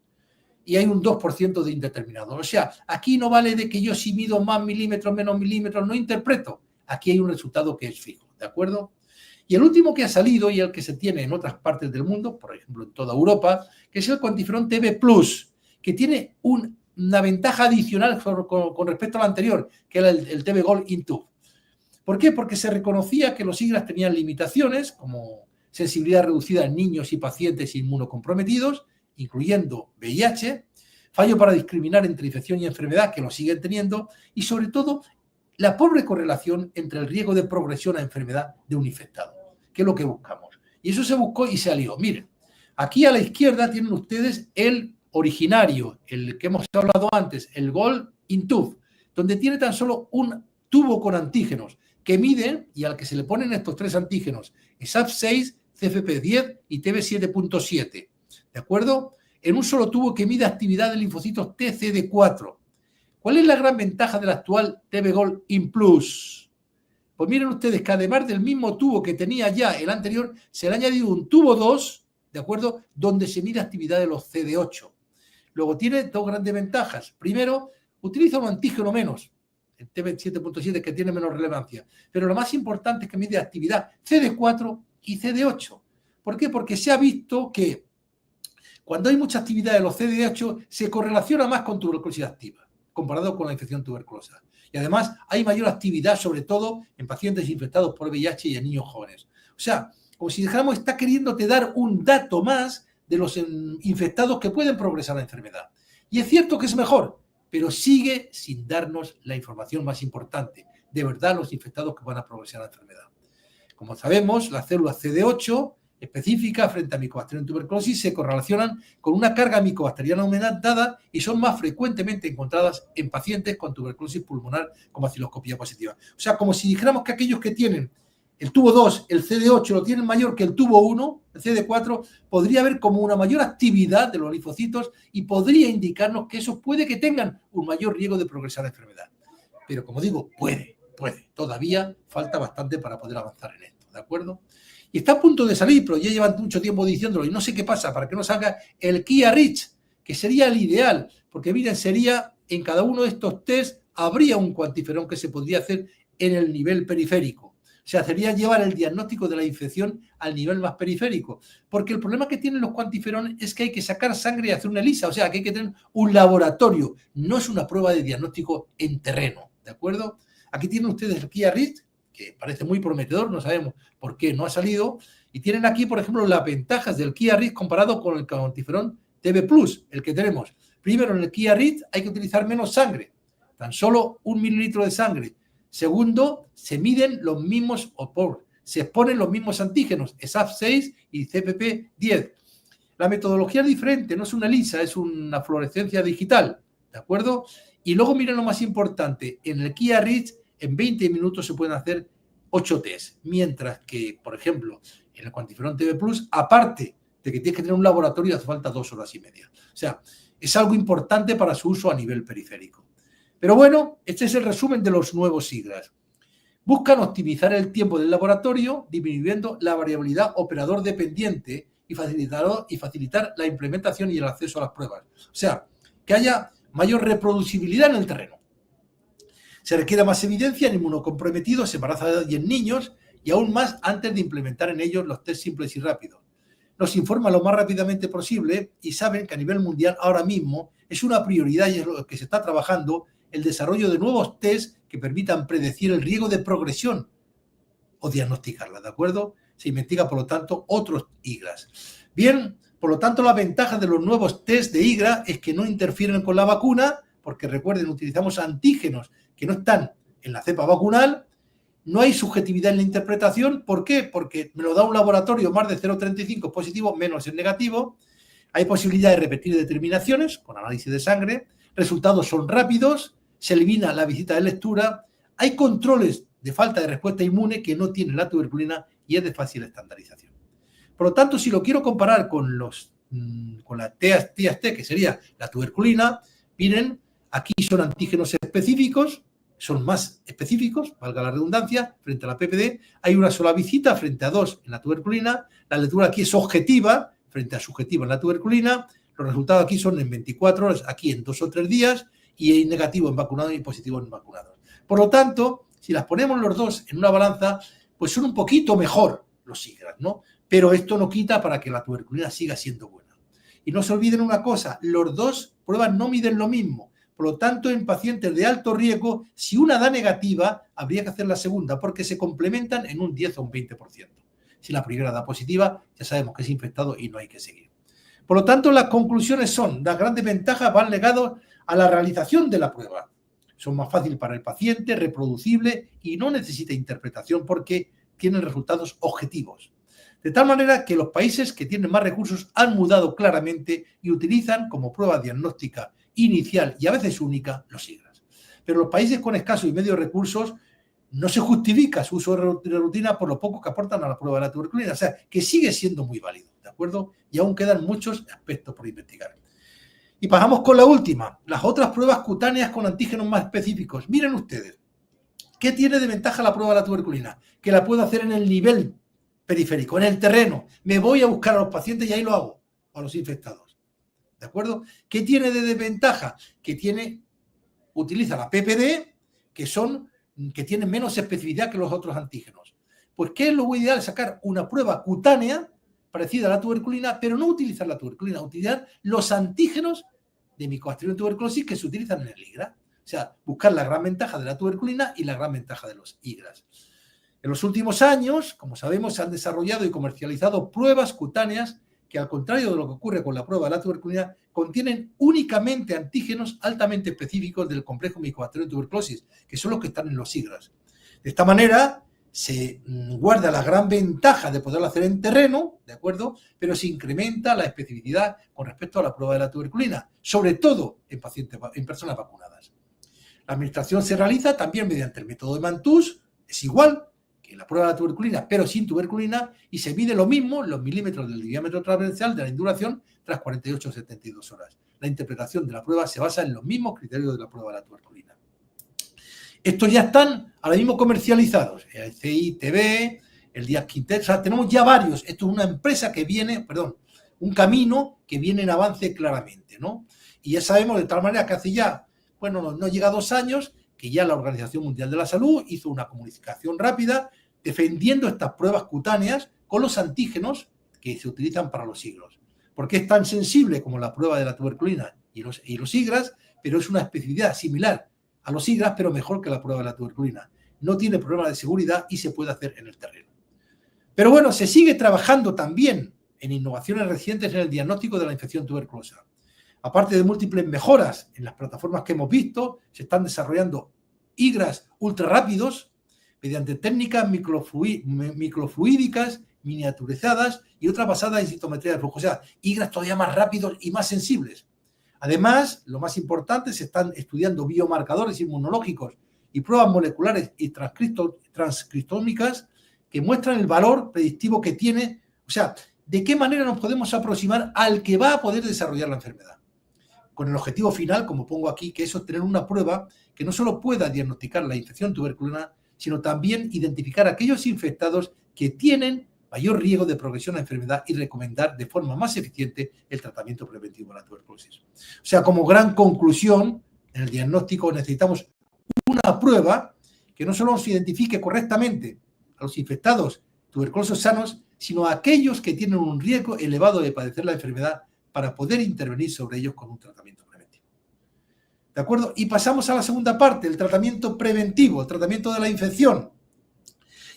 Y hay un 2% de indeterminado. O sea, aquí no vale de que yo si mido más milímetros, menos milímetros, no interpreto. Aquí hay un resultado que es fijo, ¿de acuerdo? Y el último que ha salido y el que se tiene en otras partes del mundo, por ejemplo en toda Europa, que es el cuantiferón TB+, que tiene una ventaja adicional con respecto al anterior, que era el TB Gold Intub. ¿Por qué? Porque se reconocía que los siglas tenían limitaciones, como sensibilidad reducida en niños y pacientes inmunocomprometidos, incluyendo VIH, fallo para discriminar entre infección y enfermedad, que lo siguen teniendo, y sobre todo la pobre correlación entre el riesgo de progresión a enfermedad de un infectado, que es lo que buscamos. Y eso se buscó y se alió. Miren, aquí a la izquierda tienen ustedes el originario, el que hemos hablado antes, el Gold Intub, donde tiene tan solo un tubo con antígenos que mide y al que se le ponen estos 3 antígenos, ESAP6, CFP10 y TB7.7, ¿de acuerdo? En un solo tubo que mide actividad de linfocitos TCD4. ¿Cuál es la gran ventaja del actual TB Gold In Plus? Pues miren ustedes que además del mismo tubo que tenía ya el anterior, se le ha añadido un tubo 2, ¿de acuerdo? Donde se mide actividad de los CD8. Luego tiene 2 grandes ventajas. Primero, utiliza un antígeno menos, el TB7.7, que tiene menos relevancia. Pero lo más importante es que mide actividad CD4 y CD8. ¿Por qué? Porque se ha visto que cuando hay mucha actividad de los CD8 se correlaciona más con tuberculosis activa comparado con la infección tuberculosa. Y además hay mayor actividad, sobre todo en pacientes infectados por VIH y en niños jóvenes. O sea, como si dijéramos, está queriéndote dar un dato más de los infectados que pueden progresar a la enfermedad. Y es cierto que es mejor, pero sigue sin darnos la información más importante, de verdad los infectados que van a progresar a la enfermedad. Como sabemos, las células CD8 específicas frente a Mycobacterium tuberculosis se correlacionan con una carga micobacteriana aumentada y son más frecuentemente encontradas en pacientes con tuberculosis pulmonar con baciloscopía positiva. O sea, como si dijéramos que aquellos que tienen el tubo 2, el CD8 lo tienen mayor que el tubo 1, el CD4, podría haber como una mayor actividad de los linfocitos y podría indicarnos que eso puede que tengan un mayor riesgo de progresar a la enfermedad. Pero como digo, puede. Todavía falta bastante para poder avanzar en esto, ¿de acuerdo? Y está a punto de salir, pero ya llevan mucho tiempo diciéndolo y no sé qué pasa para que no salga el Kia Rich, que sería el ideal, porque miren, sería en cada uno de estos test habría un cuantiferón que se podría hacer en el nivel periférico. O sea, sería llevar el diagnóstico de la infección al nivel más periférico. Porque el problema que tienen los cuantiferones es que hay que sacar sangre y hacer una ELISA. O sea, que hay que tener un laboratorio. No es una prueba de diagnóstico en terreno. ¿De acuerdo? Aquí tienen ustedes el Kia Rig, que parece muy prometedor, no sabemos por qué no ha salido, y tienen aquí, por ejemplo, las ventajas del Kia Rig comparado con el quantiferón TV Plus, el que tenemos. Primero, en el Kia Rig hay que utilizar menos sangre, tan solo 1 mililitro de sangre. Segundo, se miden los mismos se exponen los mismos antígenos, ESAF6 y CPP10. La metodología es diferente, no es una ELISA, es una fluorescencia digital, ¿de acuerdo? Y luego miren lo más importante, en el Kia Rig en 20 minutos se pueden hacer 8 test, mientras que, por ejemplo, en el quantiferón TV Plus, aparte de que tienes que tener un laboratorio, hace falta 2 horas y media. O sea, es algo importante para su uso a nivel periférico. Pero bueno, este es el resumen de los nuevos siglas. Buscan optimizar el tiempo del laboratorio, disminuyendo la variabilidad operador dependiente y facilitar la implementación y el acceso a las pruebas. O sea, que haya mayor reproducibilidad en el terreno. Se requiere más evidencia en inmunocomprometidos, embarazadas y en niños, y aún más antes de implementar en ellos los test simples y rápidos. Nos informa lo más rápidamente posible y saben que a nivel mundial ahora mismo es una prioridad y es lo que se está trabajando el desarrollo de nuevos test que permitan predecir el riesgo de progresión o diagnosticarla, ¿de acuerdo? Se investiga, por lo tanto, otros IGRAs. Bien, por lo tanto, la ventaja de los nuevos test de IGRA es que no interfieren con la vacuna, porque recuerden, utilizamos antígenos que no están en la cepa vacunal, no hay subjetividad en la interpretación. ¿Por qué? Porque me lo da un laboratorio, más de 0,35 positivo, menos el negativo. Hay posibilidad de repetir determinaciones con análisis de sangre, resultados son rápidos, se elimina la visita de lectura, hay controles de falta de respuesta inmune que no tiene la tuberculina y es de fácil estandarización. Por lo tanto, si lo quiero comparar con la TAST, que sería la tuberculina, miren, aquí son antígenos específicos, son más específicos, valga la redundancia, frente a la PPD. Hay una sola visita frente a 2 en la tuberculina. La lectura aquí es objetiva frente a subjetiva en la tuberculina. Los resultados aquí son en 24 horas, aquí en 2 o 3 días, y hay negativo en vacunados y positivo en vacunados. Por lo tanto, si las ponemos los dos en una balanza, pues son un poquito mejor los SIGRAS, ¿no? Pero esto no quita para que la tuberculina siga siendo buena. Y no se olviden una cosa, los dos pruebas no miden lo mismo. Por lo tanto, en pacientes de alto riesgo, si una da negativa, habría que hacer la segunda, porque se complementan en un 10 o un 20%. Si la primera da positiva, ya sabemos que es infectado y no hay que seguir. Por lo tanto, las conclusiones son, las grandes ventajas van ligadas a la realización de la prueba. Son más fáciles para el paciente, reproducible y no necesita interpretación porque tienen resultados objetivos. De tal manera que los países que tienen más recursos han mudado claramente y utilizan como prueba diagnóstica inicial y a veces única los SIGRAS. Pero los países con escasos y medios recursos no se justifica su uso de rutina por lo poco que aportan a la prueba de la tuberculina. O sea, que sigue siendo muy válido, ¿de acuerdo? Y aún quedan muchos aspectos por investigar. Y pasamos con la última, las otras pruebas cutáneas con antígenos más específicos. Miren ustedes, ¿qué tiene de ventaja la prueba de la tuberculina? Que la puedo hacer en el nivel periférico, en el terreno. Me voy a buscar a los pacientes y ahí lo hago, a los infectados. ¿De acuerdo? ¿Qué tiene de desventaja? Que utiliza la PPD, que tiene menos especificidad que los otros antígenos. Pues, ¿qué es lo ideal? Sacar una prueba cutánea parecida a la tuberculina, pero no utilizar la tuberculina, utilizar los antígenos de Mycobacterium tuberculosis que se utilizan en el IGRA. O sea, buscar la gran ventaja de la tuberculina y la gran ventaja de los IGRAs. En los últimos años, como sabemos, se han desarrollado y comercializado pruebas cutáneas que, al contrario de lo que ocurre con la prueba de la tuberculina, contienen únicamente antígenos altamente específicos del complejo Mycobacterium tuberculosis, que son los que están en los IGRAs. De esta manera, se guarda la gran ventaja de poderlo hacer en terreno, ¿de acuerdo? Pero se incrementa la especificidad con respecto a la prueba de la tuberculina, sobre todo en personas vacunadas. La administración se realiza también mediante el método de Mantoux, es igual que la prueba de la tuberculina, pero sin tuberculina, y se mide lo mismo, los milímetros del diámetro transversal de la induración tras 48 o 72 horas. La interpretación de la prueba se basa en los mismos criterios de la prueba de la tuberculina. Estos ya están ahora mismo comercializados, el CITB, el Diaz Quintet, o sea, tenemos ya varios. Esto es una empresa que viene, un camino que viene en avance claramente, ¿no? Y ya sabemos de tal manera que hace ya, no llega a 2 años, que ya la Organización Mundial de la Salud hizo una comunicación rápida defendiendo estas pruebas cutáneas con los antígenos que se utilizan para los IGRAs. Porque es tan sensible como la prueba de la tuberculina y los IGRAs, pero es una especificidad similar a los IGRAS, pero mejor que la prueba de la tuberculina. No tiene problema de seguridad y se puede hacer en el terreno. Pero bueno, se sigue trabajando también en innovaciones recientes en el diagnóstico de la infección tuberculosa. Aparte de múltiples mejoras en las plataformas que hemos visto, se están desarrollando IGRAS ultra rápidos mediante técnicas microfluídicas, miniaturizadas y otras basadas en citometría de flujo. O sea, IGRAS todavía más rápidos y más sensibles. Además, lo más importante, se están estudiando biomarcadores inmunológicos y pruebas moleculares y transcriptómicas que muestran el valor predictivo que tiene, o sea, de qué manera nos podemos aproximar al que va a poder desarrollar la enfermedad. Con el objetivo final, como pongo aquí, que es obtener una prueba que no solo pueda diagnosticar la infección tuberculina, sino también identificar a aquellos infectados que tienen mayor riesgo de progresión a la enfermedad y recomendar de forma más eficiente el tratamiento preventivo de la tuberculosis. O sea, como gran conclusión, en el diagnóstico necesitamos una prueba que no solo nos identifique correctamente a los infectados tuberculosos sanos, sino a aquellos que tienen un riesgo elevado de padecer la enfermedad para poder intervenir sobre ellos con un tratamiento preventivo. ¿De acuerdo? Y pasamos a la segunda parte, el tratamiento preventivo, el tratamiento de la infección.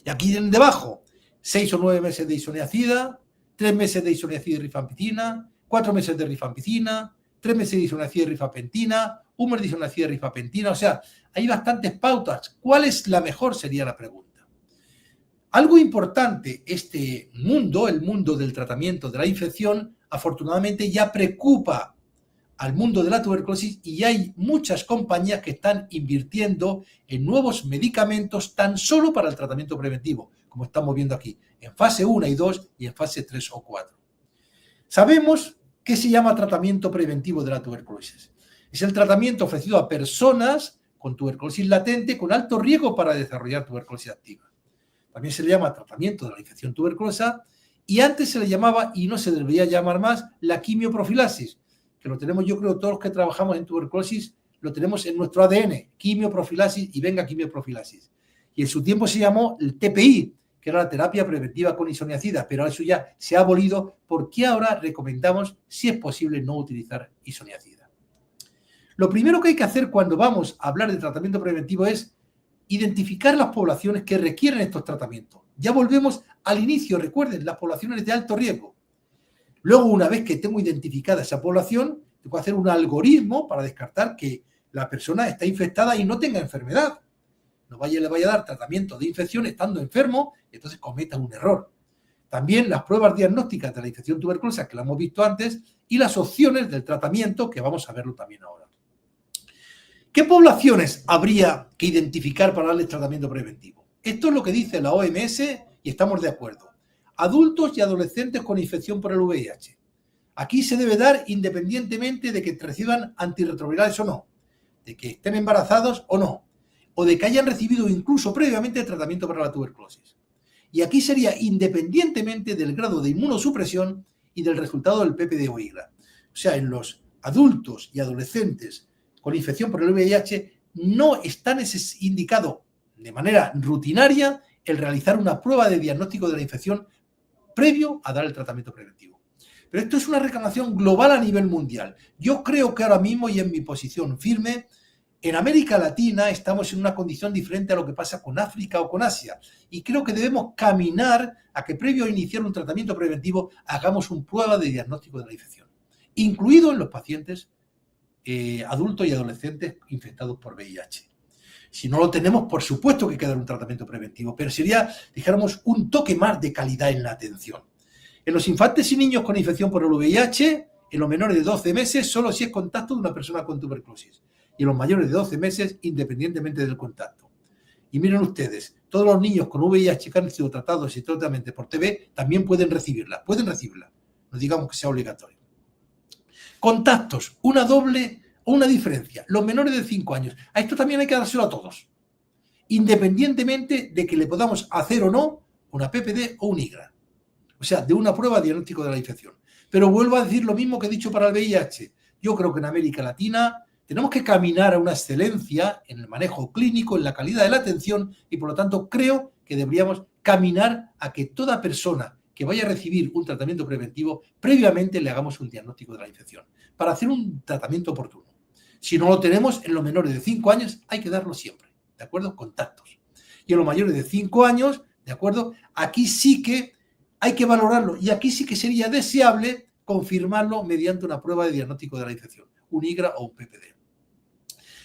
Y aquí tienen debajo 6 o 9 meses de isoniazida, 3 meses de isoniazida y rifampicina, 4 meses de rifampicina, 3 meses de isoniazida y rifapentina, 1 mes de isoniazida y rifapentina. O sea, hay bastantes pautas. ¿Cuál es la mejor? Sería la pregunta. Algo importante, este mundo, el mundo del tratamiento de la infección, afortunadamente ya preocupa al mundo de la tuberculosis y hay muchas compañías que están invirtiendo en nuevos medicamentos tan solo para el tratamiento preventivo, como estamos viendo aquí, en fase 1 y 2 y en fase 3 o 4. Sabemos que se llama tratamiento preventivo de la tuberculosis. Es el tratamiento ofrecido a personas con tuberculosis latente con alto riesgo para desarrollar tuberculosis activa. También se le llama tratamiento de la infección tuberculosa y antes se le llamaba, y no se debería llamar más, la quimioprofilaxis, que lo tenemos, yo creo, todos los que trabajamos en tuberculosis, lo tenemos en nuestro ADN, quimioprofilaxis y venga quimioprofilaxis. Y en su tiempo se llamó el TPI, que era la terapia preventiva con isoniazida, pero eso ya se ha abolido porque ahora recomendamos, si es posible, no utilizar isoniazida. Lo primero que hay que hacer cuando vamos a hablar de tratamiento preventivo es identificar las poblaciones que requieren estos tratamientos. Ya volvemos al inicio, recuerden, las poblaciones de alto riesgo. Luego, una vez que tengo identificada esa población, tengo que hacer un algoritmo para descartar que la persona está infectada y no tenga enfermedad. No le vaya a dar tratamiento de infección estando enfermo, y entonces cometa un error. También las pruebas diagnósticas de la infección tuberculosa, que la hemos visto antes, y las opciones del tratamiento, que vamos a verlo también ahora. ¿Qué poblaciones habría que identificar para darles tratamiento preventivo? Esto es lo que dice la OMS y estamos de acuerdo. Adultos y adolescentes con infección por el VIH. Aquí se debe dar independientemente de que reciban antirretrovirales o no, de que estén embarazados o no, o de que hayan recibido incluso previamente tratamiento para la tuberculosis. Y aquí sería independientemente del grado de inmunosupresión y del resultado del PPD o IGRA. O sea, en los adultos y adolescentes con infección por el VIH no está indicado de manera rutinaria el realizar una prueba de diagnóstico de la infección previo a dar el tratamiento preventivo. Pero esto es una reclamación global a nivel mundial. Yo creo que ahora mismo, y en mi posición firme, en América Latina estamos en una condición diferente a lo que pasa con África o con Asia. Y creo que debemos caminar a que previo a iniciar un tratamiento preventivo hagamos una prueba de diagnóstico de la infección, incluido en los pacientes adultos y adolescentes infectados por VIH. Si no lo tenemos, por supuesto que hay que dar un tratamiento preventivo, pero sería, dijéramos, un toque más de calidad en la atención. En los infantes y niños con infección por el VIH, en los menores de 12 meses, solo si es contacto de una persona con tuberculosis. Y en los mayores de 12 meses, independientemente del contacto. Y miren ustedes, todos los niños con VIH que han sido tratados exitosamente por TB también pueden recibirla. No digamos que sea obligatorio. Contactos, una doble o una diferencia. Los menores de 5 años. A esto también hay que dárselo a todos. Independientemente de que le podamos hacer o no una PPD o un IGRA. O sea, de una prueba diagnóstico de la infección. Pero vuelvo a decir lo mismo que he dicho para el VIH. Yo creo que en América Latina tenemos que caminar a una excelencia en el manejo clínico, en la calidad de la atención y por lo tanto creo que deberíamos caminar a que toda persona que vaya a recibir un tratamiento preventivo, previamente le hagamos un diagnóstico de la infección para hacer un tratamiento oportuno. Si no lo tenemos, en los menores de 5 años hay que darlo siempre, ¿de acuerdo? Contactos. Y en los mayores de 5 años, ¿de acuerdo? Aquí sí que hay que valorarlo y aquí sí que sería deseable confirmarlo mediante una prueba de diagnóstico de la infección, un IGRA o un PPD.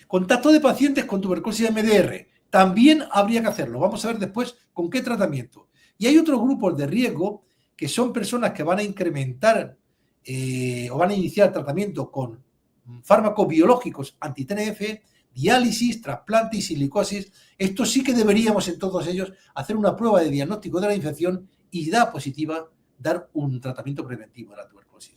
Contacto de pacientes con tuberculosis MDR, también habría que hacerlo. Vamos a ver después con qué tratamiento. Y hay otros grupos de riesgo que son personas que van a incrementar o van a iniciar tratamiento con fármacos biológicos anti-TNF, diálisis, trasplante y silicosis. Esto sí que deberíamos en todos ellos hacer una prueba de diagnóstico de la infección y si da positiva, dar un tratamiento preventivo de la tuberculosis.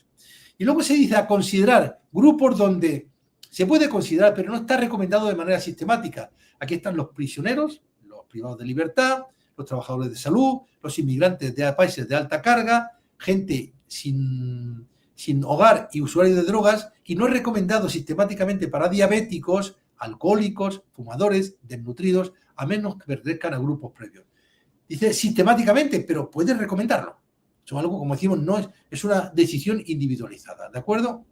Y luego se dice a considerar grupos donde se puede considerar, pero no está recomendado de manera sistemática. Aquí están los prisioneros, los privados de libertad, los trabajadores de salud, los inmigrantes de países de alta carga, gente sin hogar y usuarios de drogas, y no es recomendado sistemáticamente para diabéticos, alcohólicos, fumadores, desnutridos, a menos que pertenezcan a grupos previos. Dice sistemáticamente, pero puedes recomendarlo. Eso es algo, como decimos, no es una decisión individualizada, ¿de acuerdo?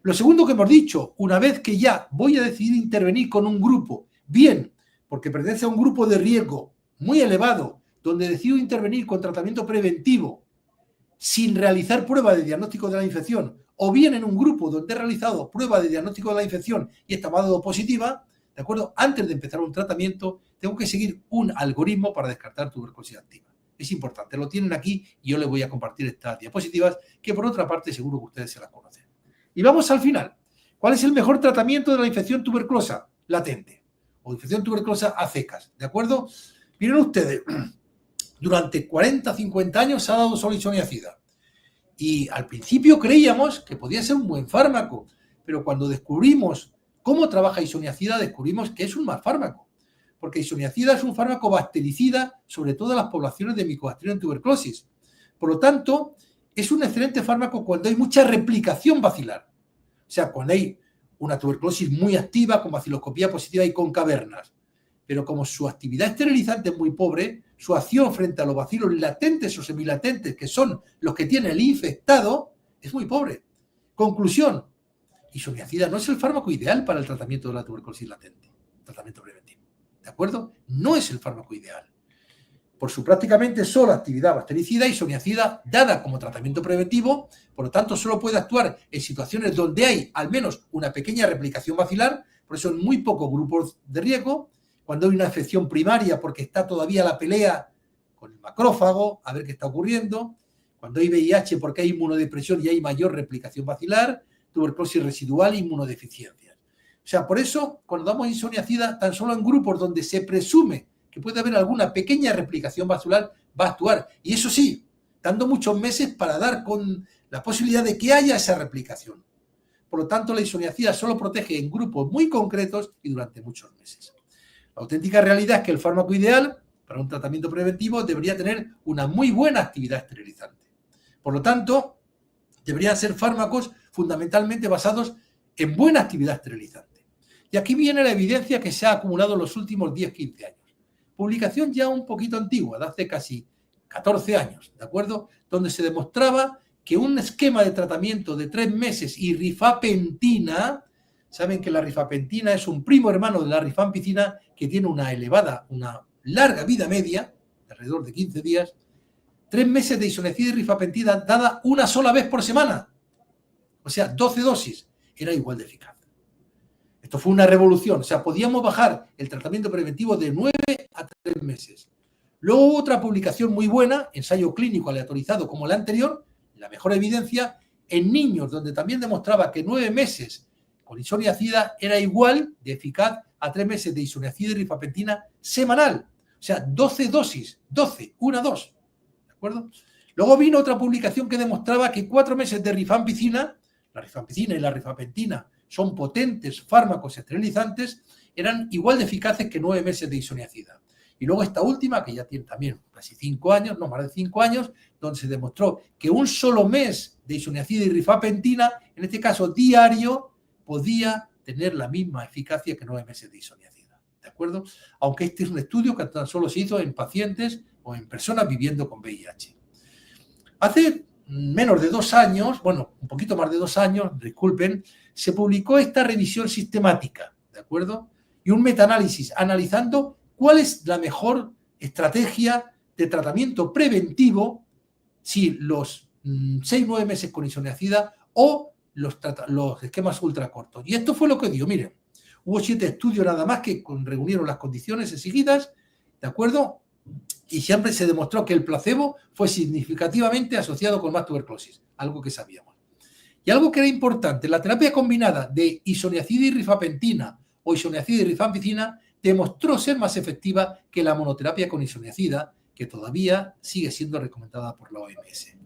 Lo segundo que hemos dicho, una vez que ya voy a decidir intervenir con un grupo, bien, porque pertenece a un grupo de riesgo muy elevado, donde decido intervenir con tratamiento preventivo sin realizar prueba de diagnóstico de la infección, o bien en un grupo donde he realizado prueba de diagnóstico de la infección y está dado positiva, ¿de acuerdo? Antes de empezar un tratamiento, tengo que seguir un algoritmo para descartar tuberculosis activa. Es importante, lo tienen aquí y yo les voy a compartir estas diapositivas, que por otra parte seguro que ustedes se las conocen. Y vamos al final. ¿Cuál es el mejor tratamiento de la infección tuberculosa latente o infección tuberculosa a secas? ¿De acuerdo? Miren ustedes, durante 40, 50 años se ha dado solo isoniazida. Y al principio creíamos que podía ser un buen fármaco, pero cuando descubrimos cómo trabaja isoniazida, descubrimos que es un mal fármaco. Porque isoniazida es un fármaco bactericida, sobre todo en las poblaciones de Mycobacterium en tuberculosis. Por lo tanto, es un excelente fármaco cuando hay mucha replicación bacilar. O sea, cuando hay una tuberculosis muy activa, con baciloscopía positiva y con cavernas. Pero como su actividad esterilizante es muy pobre, su acción frente a los bacilos latentes o semilatentes, que son los que tiene el infectado, es muy pobre. Conclusión, isoniazida no es el fármaco ideal para el tratamiento de la tuberculosis latente, tratamiento preventivo. ¿De acuerdo? No es el fármaco ideal. Por su prácticamente sola actividad bactericida, isoniazida, dada como tratamiento preventivo, por lo tanto, solo puede actuar en situaciones donde hay al menos una pequeña replicación bacilar, por eso en muy pocos grupos de riesgo, cuando hay una infección primaria porque está todavía la pelea con el macrófago, a ver qué está ocurriendo, cuando hay VIH porque hay inmunodepresión y hay mayor replicación bacilar, tuberculosis residual e inmunodeficiencias. O sea, por eso, cuando damos isoniazida, tan solo en grupos donde se presume que puede haber alguna pequeña replicación bacilar, va a actuar. Y eso sí, dando muchos meses para dar con la posibilidad de que haya esa replicación. Por lo tanto, la isoniazida solo protege en grupos muy concretos y durante muchos meses. La auténtica realidad es que el fármaco ideal para un tratamiento preventivo debería tener una muy buena actividad esterilizante. Por lo tanto, deberían ser fármacos fundamentalmente basados en buena actividad esterilizante. Y aquí viene la evidencia que se ha acumulado en los últimos 10-15 años. Publicación ya un poquito antigua, de hace casi 14 años, ¿de acuerdo? Donde se demostraba que un esquema de tratamiento de 3 meses y rifapentina, saben que la rifapentina es un primo hermano de la rifampicina que tiene una larga vida media, alrededor de 15 días, 3 meses de isoniazida y rifapentina dada una sola vez por semana, o sea, 12 dosis, era igual de eficaz. Esto fue una revolución, o sea, podíamos bajar el tratamiento preventivo de 9 a 3 meses. Luego hubo otra publicación muy buena, ensayo clínico aleatorizado como la anterior, la mejor evidencia, en niños, donde también demostraba que 9 meses con isoniazida era igual de eficaz a 3 meses de isoniazida y rifampicina semanal. O sea, 12 dosis, 12, 1, 2. ¿De acuerdo? Luego vino otra publicación que demostraba que 4 meses de rifampicina, la rifampicina y la rifapentina son potentes fármacos esterilizantes, eran igual de eficaces que 9 meses de isoniazida. Y luego esta última, que ya tiene también casi 5 años, no más de 5 años, donde se demostró que un solo mes de isoniazida y rifapentina, en este caso diario, podía tener la misma eficacia que 9 meses de isoniazida. ¿De acuerdo? Aunque este es un estudio que tan solo se hizo en pacientes o en personas viviendo con VIH. Hace menos de 2 años, bueno, un poquito más de 2 años, disculpen, se publicó esta revisión sistemática, ¿de acuerdo? Y un metaanálisis analizando cuál es la mejor estrategia de tratamiento preventivo si los 6-9 meses con isoniazida o los esquemas ultracortos. Y esto fue lo que dio, miren, hubo 7 estudios nada más que reunieron las condiciones exigidas, ¿de acuerdo? Y siempre se demostró que el placebo fue significativamente asociado con más tuberculosis, algo que sabíamos. Y algo que era importante, la terapia combinada de isoniazida y rifampicina o isoniazida y rifampicina demostró ser más efectiva que la monoterapia con isoniazida, que todavía sigue siendo recomendada por la OMS.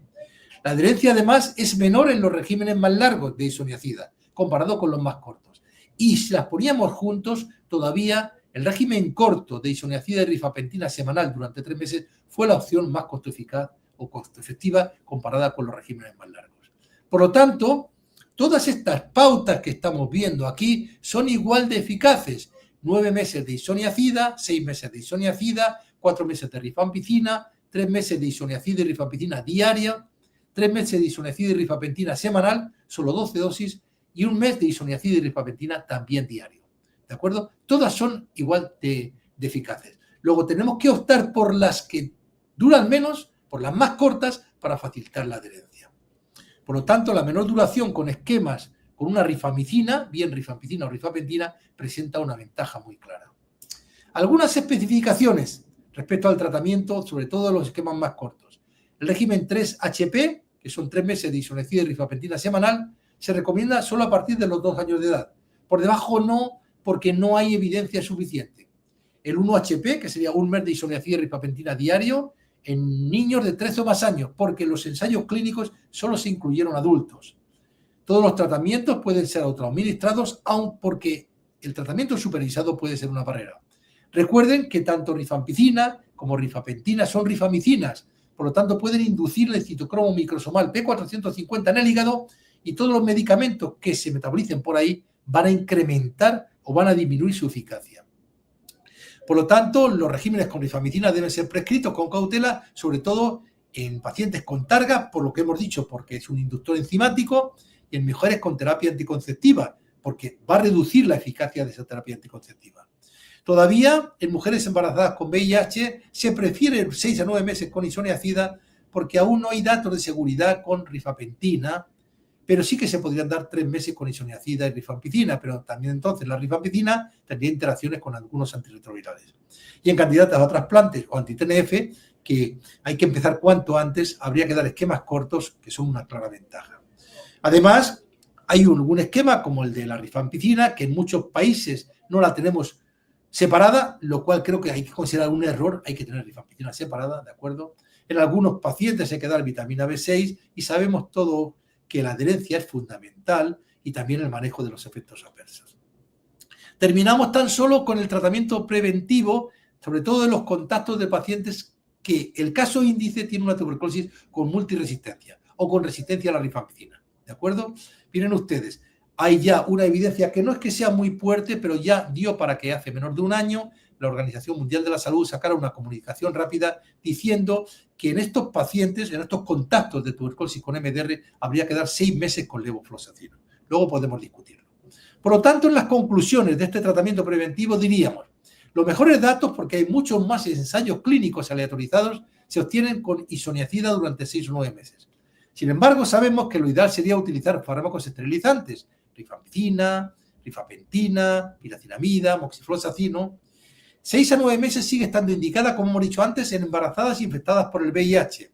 La adherencia, además, es menor en los regímenes más largos de isoniazida, comparado con los más cortos. Y si las poníamos juntos, todavía el régimen corto de isoniazida y rifampicina semanal durante 3 meses fue la opción más costo eficaz o costo efectiva comparada con los regímenes más largos. Por lo tanto, todas estas pautas que estamos viendo aquí son igual de eficaces. 9 meses de isoniazida, 6 meses de isoniazida, 4 meses de rifampicina, 3 meses de isoniazida y rifampicina diaria, 3 meses de isoniazida y rifampicina semanal, solo 12 dosis, y 1 mes de isoniazida y rifampicina también diario. ¿De acuerdo? Todas son igual de eficaces. Luego tenemos que optar por las que duran menos, por las más cortas, para facilitar la adherencia. Por lo tanto, la menor duración con esquemas con una rifampicina, bien rifampicina o rifampicina, presenta una ventaja muy clara. Algunas especificaciones respecto al tratamiento, sobre todo en los esquemas más cortos. El régimen 3HP, que son 3 meses de isoniazida y rifampicina semanal, se recomienda solo a partir de los 2 años de edad. Por debajo no, porque no hay evidencia suficiente. El 1HP, que sería 1 mes de isoniazida y rifampicina diario, en niños de 13 o más años, porque en los ensayos clínicos solo se incluyeron adultos. Todos los tratamientos pueden ser autoadministrados, aun porque el tratamiento supervisado puede ser una barrera. Recuerden que tanto rifampicina como rifampicina son rifamicinas, por lo tanto pueden inducir el citocromo microsomal P450 en el hígado y todos los medicamentos que se metabolicen por ahí van a incrementar o van a disminuir su eficacia. Por lo tanto, los regímenes con rifampicina deben ser prescritos con cautela, sobre todo en pacientes con targa, por lo que hemos dicho, porque es un inductor enzimático, y en mujeres con terapia anticonceptiva, porque va a reducir la eficacia de esa terapia anticonceptiva. Todavía en mujeres embarazadas con VIH se prefiere 6 a 9 meses con isoniazida porque aún no hay datos de seguridad con rifampicina, pero sí que se podrían dar 3 meses con isoniazida y rifampicina, pero también entonces la rifampicina tendría interacciones con algunos antirretrovirales. Y en candidatas a trasplantes o anti-TNF, que hay que empezar cuanto antes, habría que dar esquemas cortos, que son una clara ventaja. Además, hay un esquema como el de la rifampicina, que en muchos países no la tenemos separada, lo cual creo que hay que considerar un error, hay que tener rifampicina separada, ¿de acuerdo? En algunos pacientes hay que dar vitamina B6 y sabemos todo que la adherencia es fundamental y también el manejo de los efectos adversos. Terminamos tan solo con el tratamiento preventivo, sobre todo en los contactos de pacientes que el caso índice tiene una tuberculosis con multiresistencia o con resistencia a la rifampicina. ¿De acuerdo? Miren ustedes, hay ya una evidencia que no es que sea muy fuerte, pero ya dio para que hace menos de un año la Organización Mundial de la Salud sacara una comunicación rápida diciendo que en estos pacientes, en estos contactos de tuberculosis con MDR, habría que dar 6 meses con levofloxacino. Luego podemos discutirlo. Por lo tanto, en las conclusiones de este tratamiento preventivo diríamos, los mejores datos, porque hay muchos más ensayos clínicos aleatorizados, se obtienen con isoniazida durante 6 o 9 meses. Sin embargo, sabemos que lo ideal sería utilizar fármacos esterilizantes, rifampicina, rifampicina, piracinamida, moxifloxacino. 6 a 9 meses sigue estando indicada, como hemos dicho antes, en embarazadas infectadas por el VIH.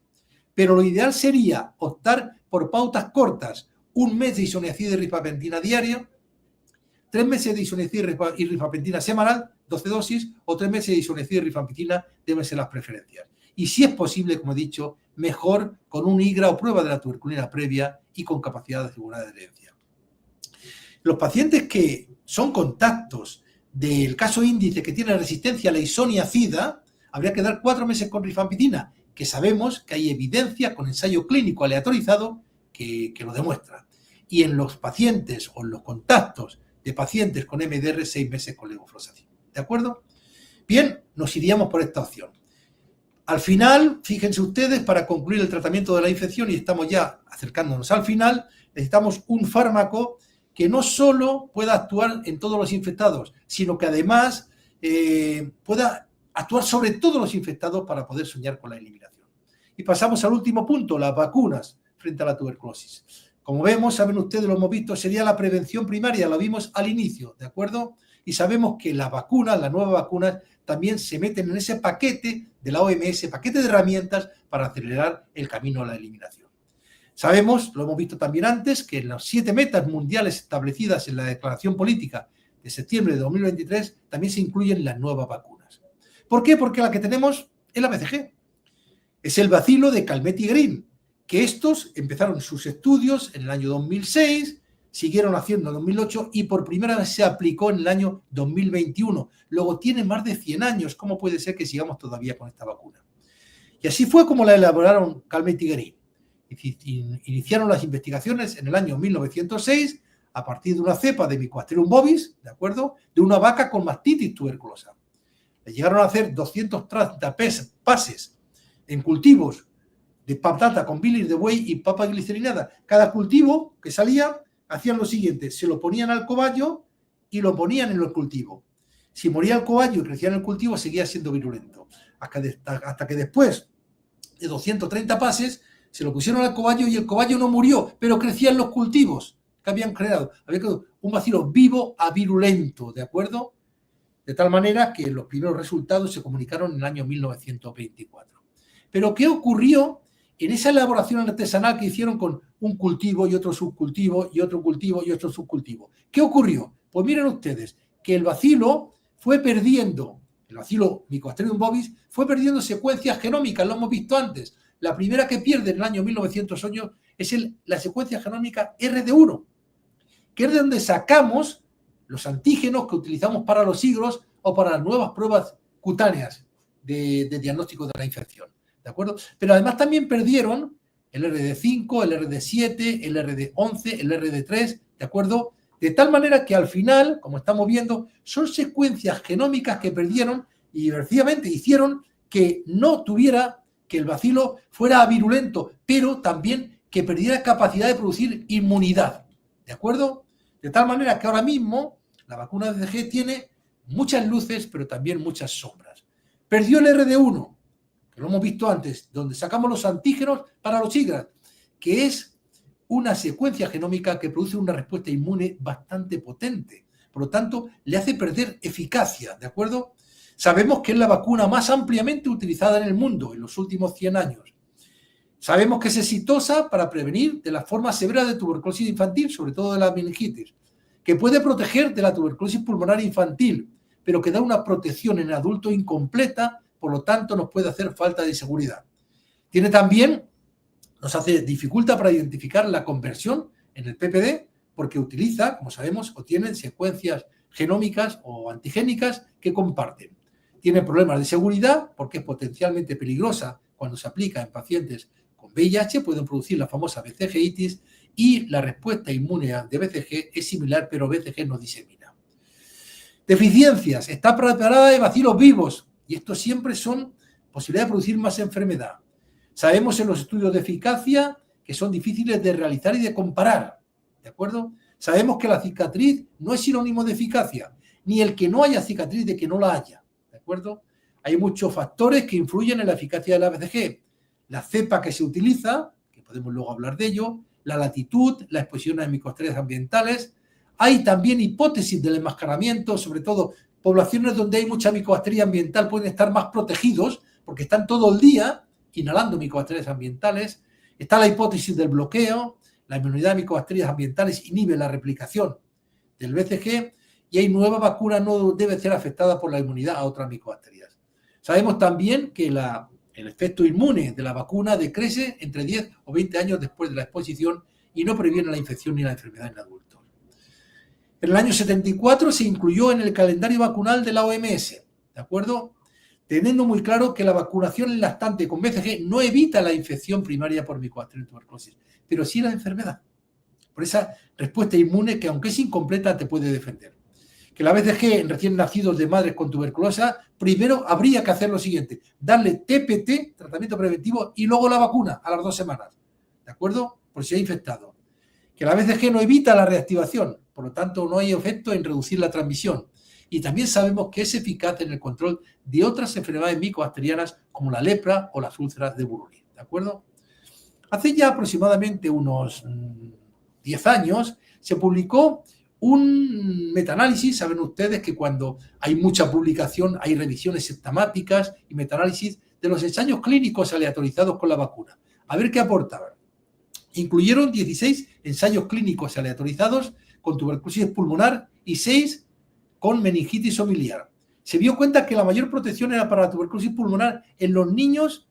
Pero lo ideal sería optar por pautas cortas, 1 mes de isoniazida y rifampicina diario, 3 meses de isoniazida y rifampicina semanal, 12 dosis, o 3 meses de isoniazida y rifampicina deben ser las preferencias. Y si es posible, como he dicho, mejor con un IGRA o prueba de la tuberculina previa y con capacidad de asegurar adherencia. Los pacientes que son contactos del caso índice que tiene resistencia a la isoniazida, habría que dar 4 meses con rifampicina, que sabemos que hay evidencia con ensayo clínico aleatorizado que lo demuestra. Y en los pacientes o en los contactos de pacientes con MDR, 6 meses con levofloxacino. ¿De acuerdo? Bien, nos iríamos por esta opción. Al final, fíjense ustedes, para concluir el tratamiento de la infección, y estamos ya acercándonos al final, necesitamos un fármaco que no solo pueda actuar en todos los infectados, sino que además pueda actuar sobre todos los infectados para poder soñar con la eliminación. Y pasamos al último punto, las vacunas frente a la tuberculosis. Como vemos, saben ustedes, lo hemos visto, sería la prevención primaria, lo vimos al inicio, ¿de acuerdo? Y sabemos que las vacunas, las nuevas vacunas, también se meten en ese paquete de la OMS, paquete de herramientas para acelerar el camino a la eliminación. Sabemos, lo hemos visto también antes, que en las 7 metas mundiales establecidas en la declaración política de septiembre de 2023 también se incluyen las nuevas vacunas. ¿Por qué? Porque la que tenemos es la BCG. Es el bacilo de Calmette-Guerin, que estos empezaron sus estudios en el año 2006, siguieron haciendo en 2008 y por primera vez se aplicó en el año 2021. Luego tiene más de 100 años. ¿Cómo puede ser que sigamos todavía con esta vacuna? Y así fue como la elaboraron Calmette-Guerin. Iniciaron las investigaciones en el año 1906 a partir de una cepa de Mycobacterium bovis, ¿de acuerdo?, de una vaca con mastitis tuberculosa. Le llegaron a hacer 230 pases en cultivos de patata con bilis de buey y papa glicerinada. Cada cultivo que salía hacían lo siguiente: se lo ponían al cobayo y lo ponían en el cultivo. Si moría el cobayo y crecía en el cultivo, seguía siendo virulento. Hasta que después de 230 pases se lo pusieron al cobayo y el cobayo no murió, pero crecían los cultivos que habían creado. Había creado un bacilo vivo a virulento, ¿de acuerdo? De tal manera que los primeros resultados se comunicaron en el año 1924. Pero ¿qué ocurrió en esa elaboración artesanal que hicieron con un cultivo y otro subcultivo y otro cultivo y otro subcultivo? ¿Qué ocurrió? Pues miren ustedes, que el bacilo fue perdiendo, el bacilo Mycobacterium bovis fue perdiendo secuencias genómicas, lo hemos visto antes. La primera que pierde en el año 1908 es la secuencia genómica RD1, que es de donde sacamos los antígenos que utilizamos para los siglos o para las nuevas pruebas cutáneas de diagnóstico de la infección, ¿de acuerdo? Pero además también perdieron el RD5, el RD7, el RD11, el RD3, ¿de acuerdo? De tal manera que al final, como estamos viendo, son secuencias genómicas que perdieron y efectivamente hicieron que no tuviera, que el bacilo fuera virulento, pero también que perdiera capacidad de producir inmunidad, ¿de acuerdo? De tal manera que ahora mismo la vacuna de BCG tiene muchas luces, pero también muchas sombras. Perdió el RD1, que lo hemos visto antes, donde sacamos los antígenos para los siglas, que es una secuencia genómica que produce una respuesta inmune bastante potente. Por lo tanto, le hace perder eficacia, ¿de acuerdo? Sabemos que es la vacuna más ampliamente utilizada en el mundo en los últimos 100 años. Sabemos que es exitosa para prevenir de las formas severas de tuberculosis infantil, sobre todo de la meningitis, que puede proteger de la tuberculosis pulmonar infantil, pero que da una protección en adulto incompleta, por lo tanto nos puede hacer falta de seguridad. Tiene también, dificulta para identificar la conversión en el PPD, porque utiliza, como sabemos, o tienen secuencias genómicas o antigénicas que comparten. Tiene problemas de seguridad porque es potencialmente peligrosa cuando se aplica en pacientes con VIH, pueden producir la famosa BCG-itis, y la respuesta inmune de BCG es similar, pero BCG no disemina. Deficiencias. Está preparada de bacilos vivos y estos siempre son posibilidad de producir más enfermedad. Sabemos en los estudios de eficacia que son difíciles de realizar y de comparar, ¿de acuerdo? Sabemos que la cicatriz no es sinónimo de eficacia, ni el que no haya cicatriz de que no la haya, ¿de acuerdo? Hay muchos factores que influyen en la eficacia de la BCG. La cepa que se utiliza, que podemos luego hablar de ello, la latitud, la exposición a microestrellas ambientales. Hay también hipótesis del enmascaramiento, sobre todo poblaciones donde hay mucha micobacteria ambiental pueden estar más protegidos porque están todo el día inhalando micobacterias ambientales. Está la hipótesis del bloqueo, la inmunidad de micobacterias ambientales inhibe la replicación del BCG y hay nueva vacuna no debe ser afectada por la inmunidad a otras micobacterias. Sabemos también que el efecto inmune de la vacuna decrece entre 10 o 20 años después de la exposición y no previene la infección ni la enfermedad en adultos. En el año 74 se incluyó en el calendario vacunal de la OMS, ¿de acuerdo? Teniendo muy claro que la vacunación en lactante con BCG no evita la infección primaria por Mycobacterium tuberculosis, pero sí la enfermedad. Por esa respuesta inmune que, aunque es incompleta, te puede defender. que la BCG en recién nacidos de madres con tuberculosa, primero habría que hacer lo siguiente, darle TPT, tratamiento preventivo, y luego la vacuna a las 2 semanas, ¿de acuerdo? Por si ha infectado. Que la BCG no evita la reactivación, por lo tanto no hay efecto en reducir la transmisión. Y también sabemos que es eficaz en el control de otras enfermedades micobacterianas como la lepra o las úlceras de Buruli, ¿de acuerdo? Hace ya aproximadamente unos 10 años se publicó un metaanálisis. Saben ustedes que cuando hay mucha publicación hay revisiones sistemáticas y metaanálisis de los ensayos clínicos aleatorizados con la vacuna. A ver qué aportaban. Incluyeron 16 ensayos clínicos aleatorizados con tuberculosis pulmonar y 6 con meningitis o biliar. Se dio cuenta que la mayor protección era para la tuberculosis pulmonar en los niños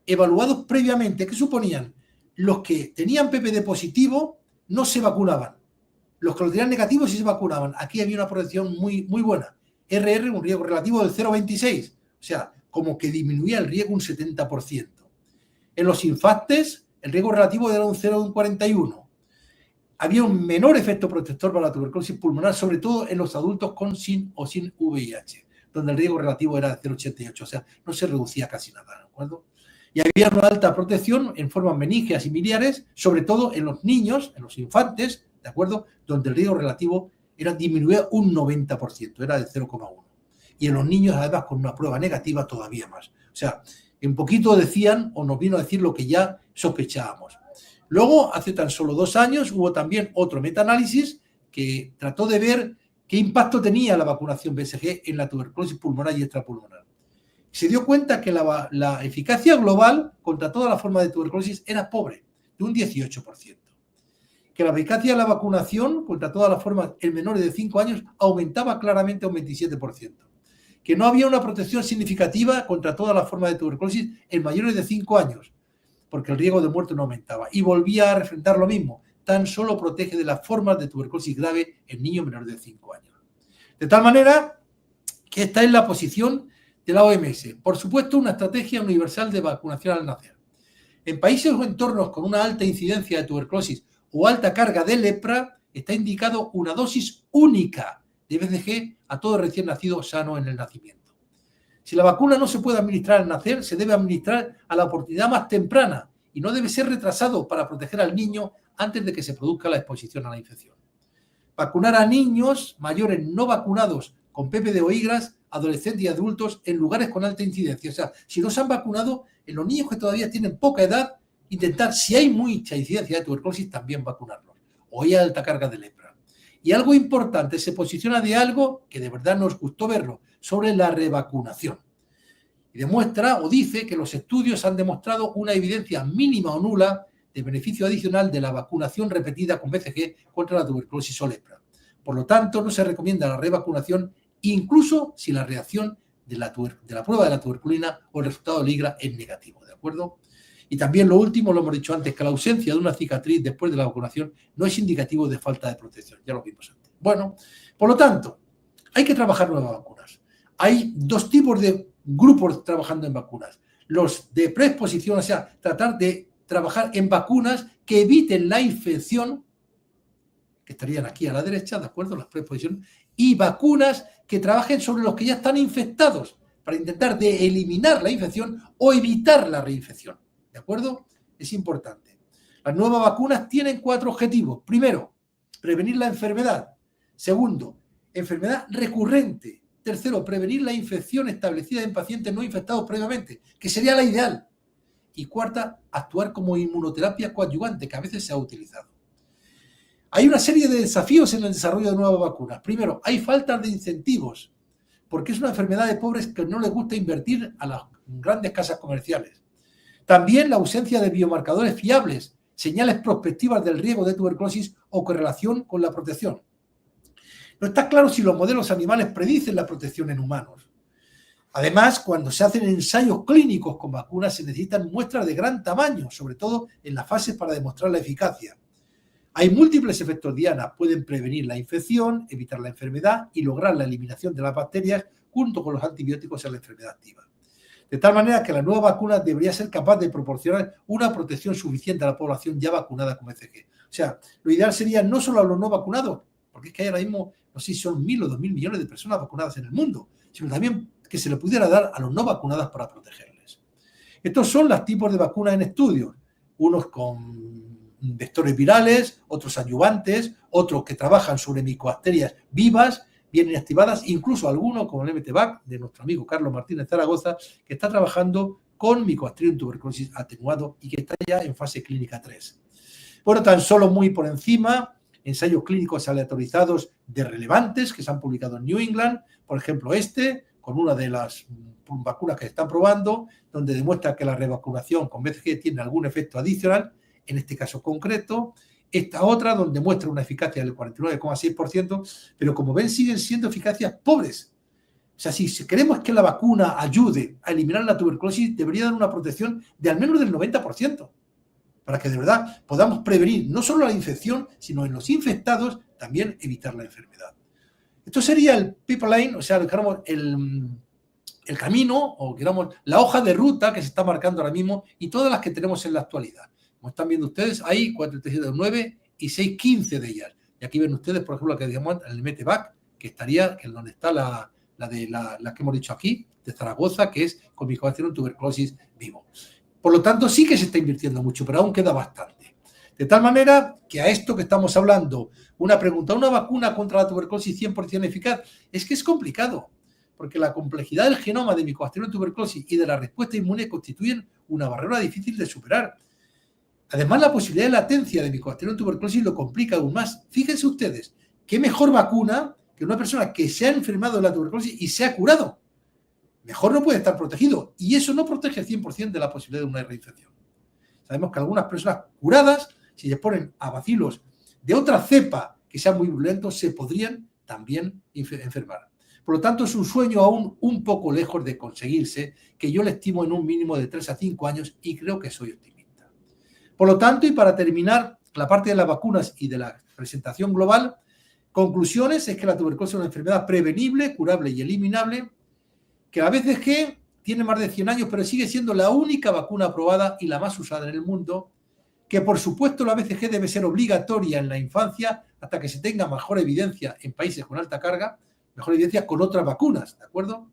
evaluados previamente. ¿Qué suponían? Los que tenían PPD positivo no se vacunaban. Los que lo tenían negativo sí se vacunaban. Aquí había una protección muy buena. RR, un riesgo relativo del 0,26. O sea, como que disminuía el riesgo un 70%. En los infantes, el riesgo relativo era un 0,41. Había un menor efecto protector para la tuberculosis pulmonar, sobre todo en los adultos con sin o sin VIH, donde el riesgo relativo era de 0,88. O sea, no se reducía casi nada, ¿de acuerdo? Y había una alta protección en formas meningias y biliares, sobre todo en los niños, en los infantes, ¿de acuerdo? Donde el riesgo relativo disminuía un 90%, era de 0,1. Y en los niños, además, con una prueba negativa, todavía más. O sea, en poquito decían, o nos vino a decir lo que ya sospechábamos. Luego, hace tan solo 2 años, hubo también otro metaanálisis que trató de ver qué impacto tenía la vacunación BCG en la tuberculosis pulmonar y extrapulmonar. Se dio cuenta que la eficacia global contra toda la forma de tuberculosis era pobre, de un 18%. Que la eficacia de la vacunación contra todas las formas en menores de 5 años aumentaba claramente a un 27%. Que no había una protección significativa contra todas las formas de tuberculosis en mayores de 5 años, porque el riesgo de muerte no aumentaba. Y volvía a refrentar lo mismo, tan solo protege de las formas de tuberculosis grave en niños menores de 5 años. De tal manera que esta es la posición de la OMS. Por supuesto, una estrategia universal de vacunación al nacer. En países o entornos con una alta incidencia de tuberculosis o alta carga de lepra, está indicado una dosis única de BCG a todo recién nacido sano en el nacimiento. Si la vacuna no se puede administrar al nacer, se debe administrar a la oportunidad más temprana y no debe ser retrasado para proteger al niño antes de que se produzca la exposición a la infección. Vacunar a niños mayores no vacunados con PPD o IGRAS, adolescentes y adultos en lugares con alta incidencia. O sea, si no se han vacunado, en los niños que todavía tienen poca edad, intentar, si hay mucha incidencia de tuberculosis, también vacunarlos. O hay alta carga de lepra. Y algo importante, se posiciona de algo que de verdad nos gustó verlo, sobre la revacunación. Y demuestra o dice que los estudios han demostrado una evidencia mínima o nula de beneficio adicional de la vacunación repetida con BCG contra la tuberculosis o lepra. Por lo tanto, no se recomienda la revacunación incluso si la reacción de la prueba de la tuberculina o el resultado del IGRA es negativo, ¿de acuerdo? Y también lo último, lo hemos dicho antes, que la ausencia de una cicatriz después de la vacunación no es indicativo de falta de protección, ya lo vimos antes. Bueno, por lo tanto, hay que trabajar nuevas vacunas. Hay 2 tipos de grupos trabajando en vacunas. Los de preexposición, o sea, tratar de trabajar en vacunas que eviten la infección, que estarían aquí a la derecha, ¿de acuerdo? Las preexposiciones, y vacunas que trabajen sobre los que ya están infectados para intentar de eliminar la infección o evitar la reinfección, ¿de acuerdo? Es importante. Las nuevas vacunas tienen 4 objetivos. Primero, prevenir la enfermedad. Segundo, enfermedad recurrente. Tercero, prevenir la infección establecida en pacientes no infectados previamente, que sería la ideal. Y cuarta, actuar como inmunoterapia coadyuvante, que a veces se ha utilizado. Hay una serie de desafíos en el desarrollo de nuevas vacunas. Primero, hay falta de incentivos, porque es una enfermedad de pobres que no les gusta invertir a las grandes casas comerciales. También la ausencia de biomarcadores fiables, señales prospectivas del riesgo de tuberculosis o correlación con la protección. No está claro si los modelos animales predicen la protección en humanos. Además, cuando se hacen ensayos clínicos con vacunas, se necesitan muestras de gran tamaño, sobre todo en las fases para demostrar la eficacia. Hay múltiples efectos diana, pueden prevenir la infección, evitar la enfermedad y lograr la eliminación de las bacterias junto con los antibióticos a la enfermedad activa. De tal manera que la nueva vacuna debería ser capaz de proporcionar una protección suficiente a la población ya vacunada con BCG. O sea, lo ideal sería no solo a los no vacunados, porque es que hay ahora mismo no sé si son 1.000 o 2.000 millones de personas vacunadas en el mundo, sino también que se le pudiera dar a los no vacunados para protegerles. Estos son los tipos de vacunas en estudio, unos con vectores virales, otros adyuvantes, otros que trabajan sobre micobacterias vivas, bien inactivadas, incluso algunos como el MTVAC de nuestro amigo Carlos Martínez Zaragoza, que está trabajando con Mycobacterium tuberculosis atenuado y que está ya en fase clínica 3. Bueno, tan solo muy por encima, ensayos clínicos aleatorizados de relevantes que se han publicado en New England, por ejemplo con una de las vacunas que se están probando, donde demuestra que la revacunación con BCG tiene algún efecto adicional, en este caso concreto. Esta otra, donde muestra una eficacia del 49,6%, pero como ven, siguen siendo eficacias pobres. O sea, si queremos que la vacuna ayude a eliminar la tuberculosis, debería dar una protección de al menos del 90%, para que de verdad podamos prevenir no solo la infección, sino en los infectados también evitar la enfermedad. Esto sería el pipeline, o sea, el camino, o digamos, la hoja de ruta que se está marcando ahora mismo y todas las que tenemos en la actualidad. Como están viendo ustedes, hay 4.309 y 6.15 de ellas. Y aquí ven ustedes, por ejemplo, la que decíamos en el MTVAC, que estaría, que es donde está la que hemos dicho aquí, de Zaragoza, que es con Mycobacterium tuberculosis vivo. Por lo tanto, sí que se está invirtiendo mucho, pero aún queda bastante. De tal manera que a esto que estamos hablando, una pregunta, ¿una vacuna contra la tuberculosis 100% eficaz? Es que es complicado, porque la complejidad del genoma de Mycobacterium tuberculosis y de la respuesta inmune constituyen una barrera difícil de superar. Además, la posibilidad de latencia de Mycobacterium tuberculosis lo complica aún más. Fíjense ustedes, qué mejor vacuna que una persona que se ha enfermado de la tuberculosis y se ha curado. Mejor no puede estar protegido. Y eso no protege el 100% de la posibilidad de una reinfección. Sabemos que algunas personas curadas, si se ponen a bacilos de otra cepa que sean muy violentos, se podrían también enfermar. Por lo tanto, es un sueño aún un poco lejos de conseguirse, que yo le estimo en un mínimo de 3 a 5 años y creo que soy optimista. Por lo tanto, y para terminar la parte de las vacunas y de la presentación global, conclusiones es que la tuberculosis es una enfermedad prevenible, curable y eliminable, que la BCG tiene más de 100 años, pero sigue siendo la única vacuna aprobada y la más usada en el mundo, que por supuesto la BCG debe ser obligatoria en la infancia hasta que se tenga mejor evidencia en países con alta carga, mejor evidencia con otras vacunas, ¿de acuerdo?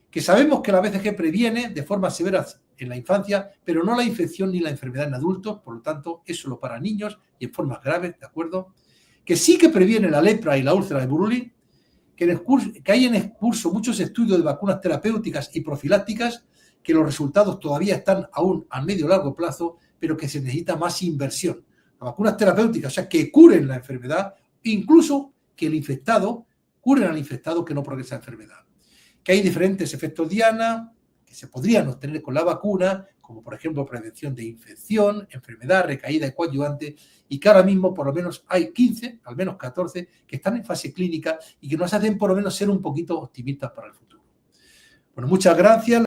Que sabemos que la BCG previene de forma severa en la infancia, pero no la infección ni la enfermedad en adultos, por lo tanto, es solo para niños y en formas graves, ¿de acuerdo? Que sí que previene la lepra y la úlcera de Buruli, que hay en curso muchos estudios de vacunas terapéuticas y profilácticas, que los resultados todavía están aún a medio o largo plazo, pero que se necesita más inversión. Las vacunas terapéuticas, o sea, que curen la enfermedad, incluso que el infectado, curen al infectado que no progresa la enfermedad. Que hay diferentes efectos diana que se podrían obtener con la vacuna, como por ejemplo prevención de infección, enfermedad, recaída y coadyuvante, y que ahora mismo por lo menos hay 15, al menos 14, que están en fase clínica y que nos hacen por lo menos ser un poquito optimistas para el futuro. Bueno, muchas gracias.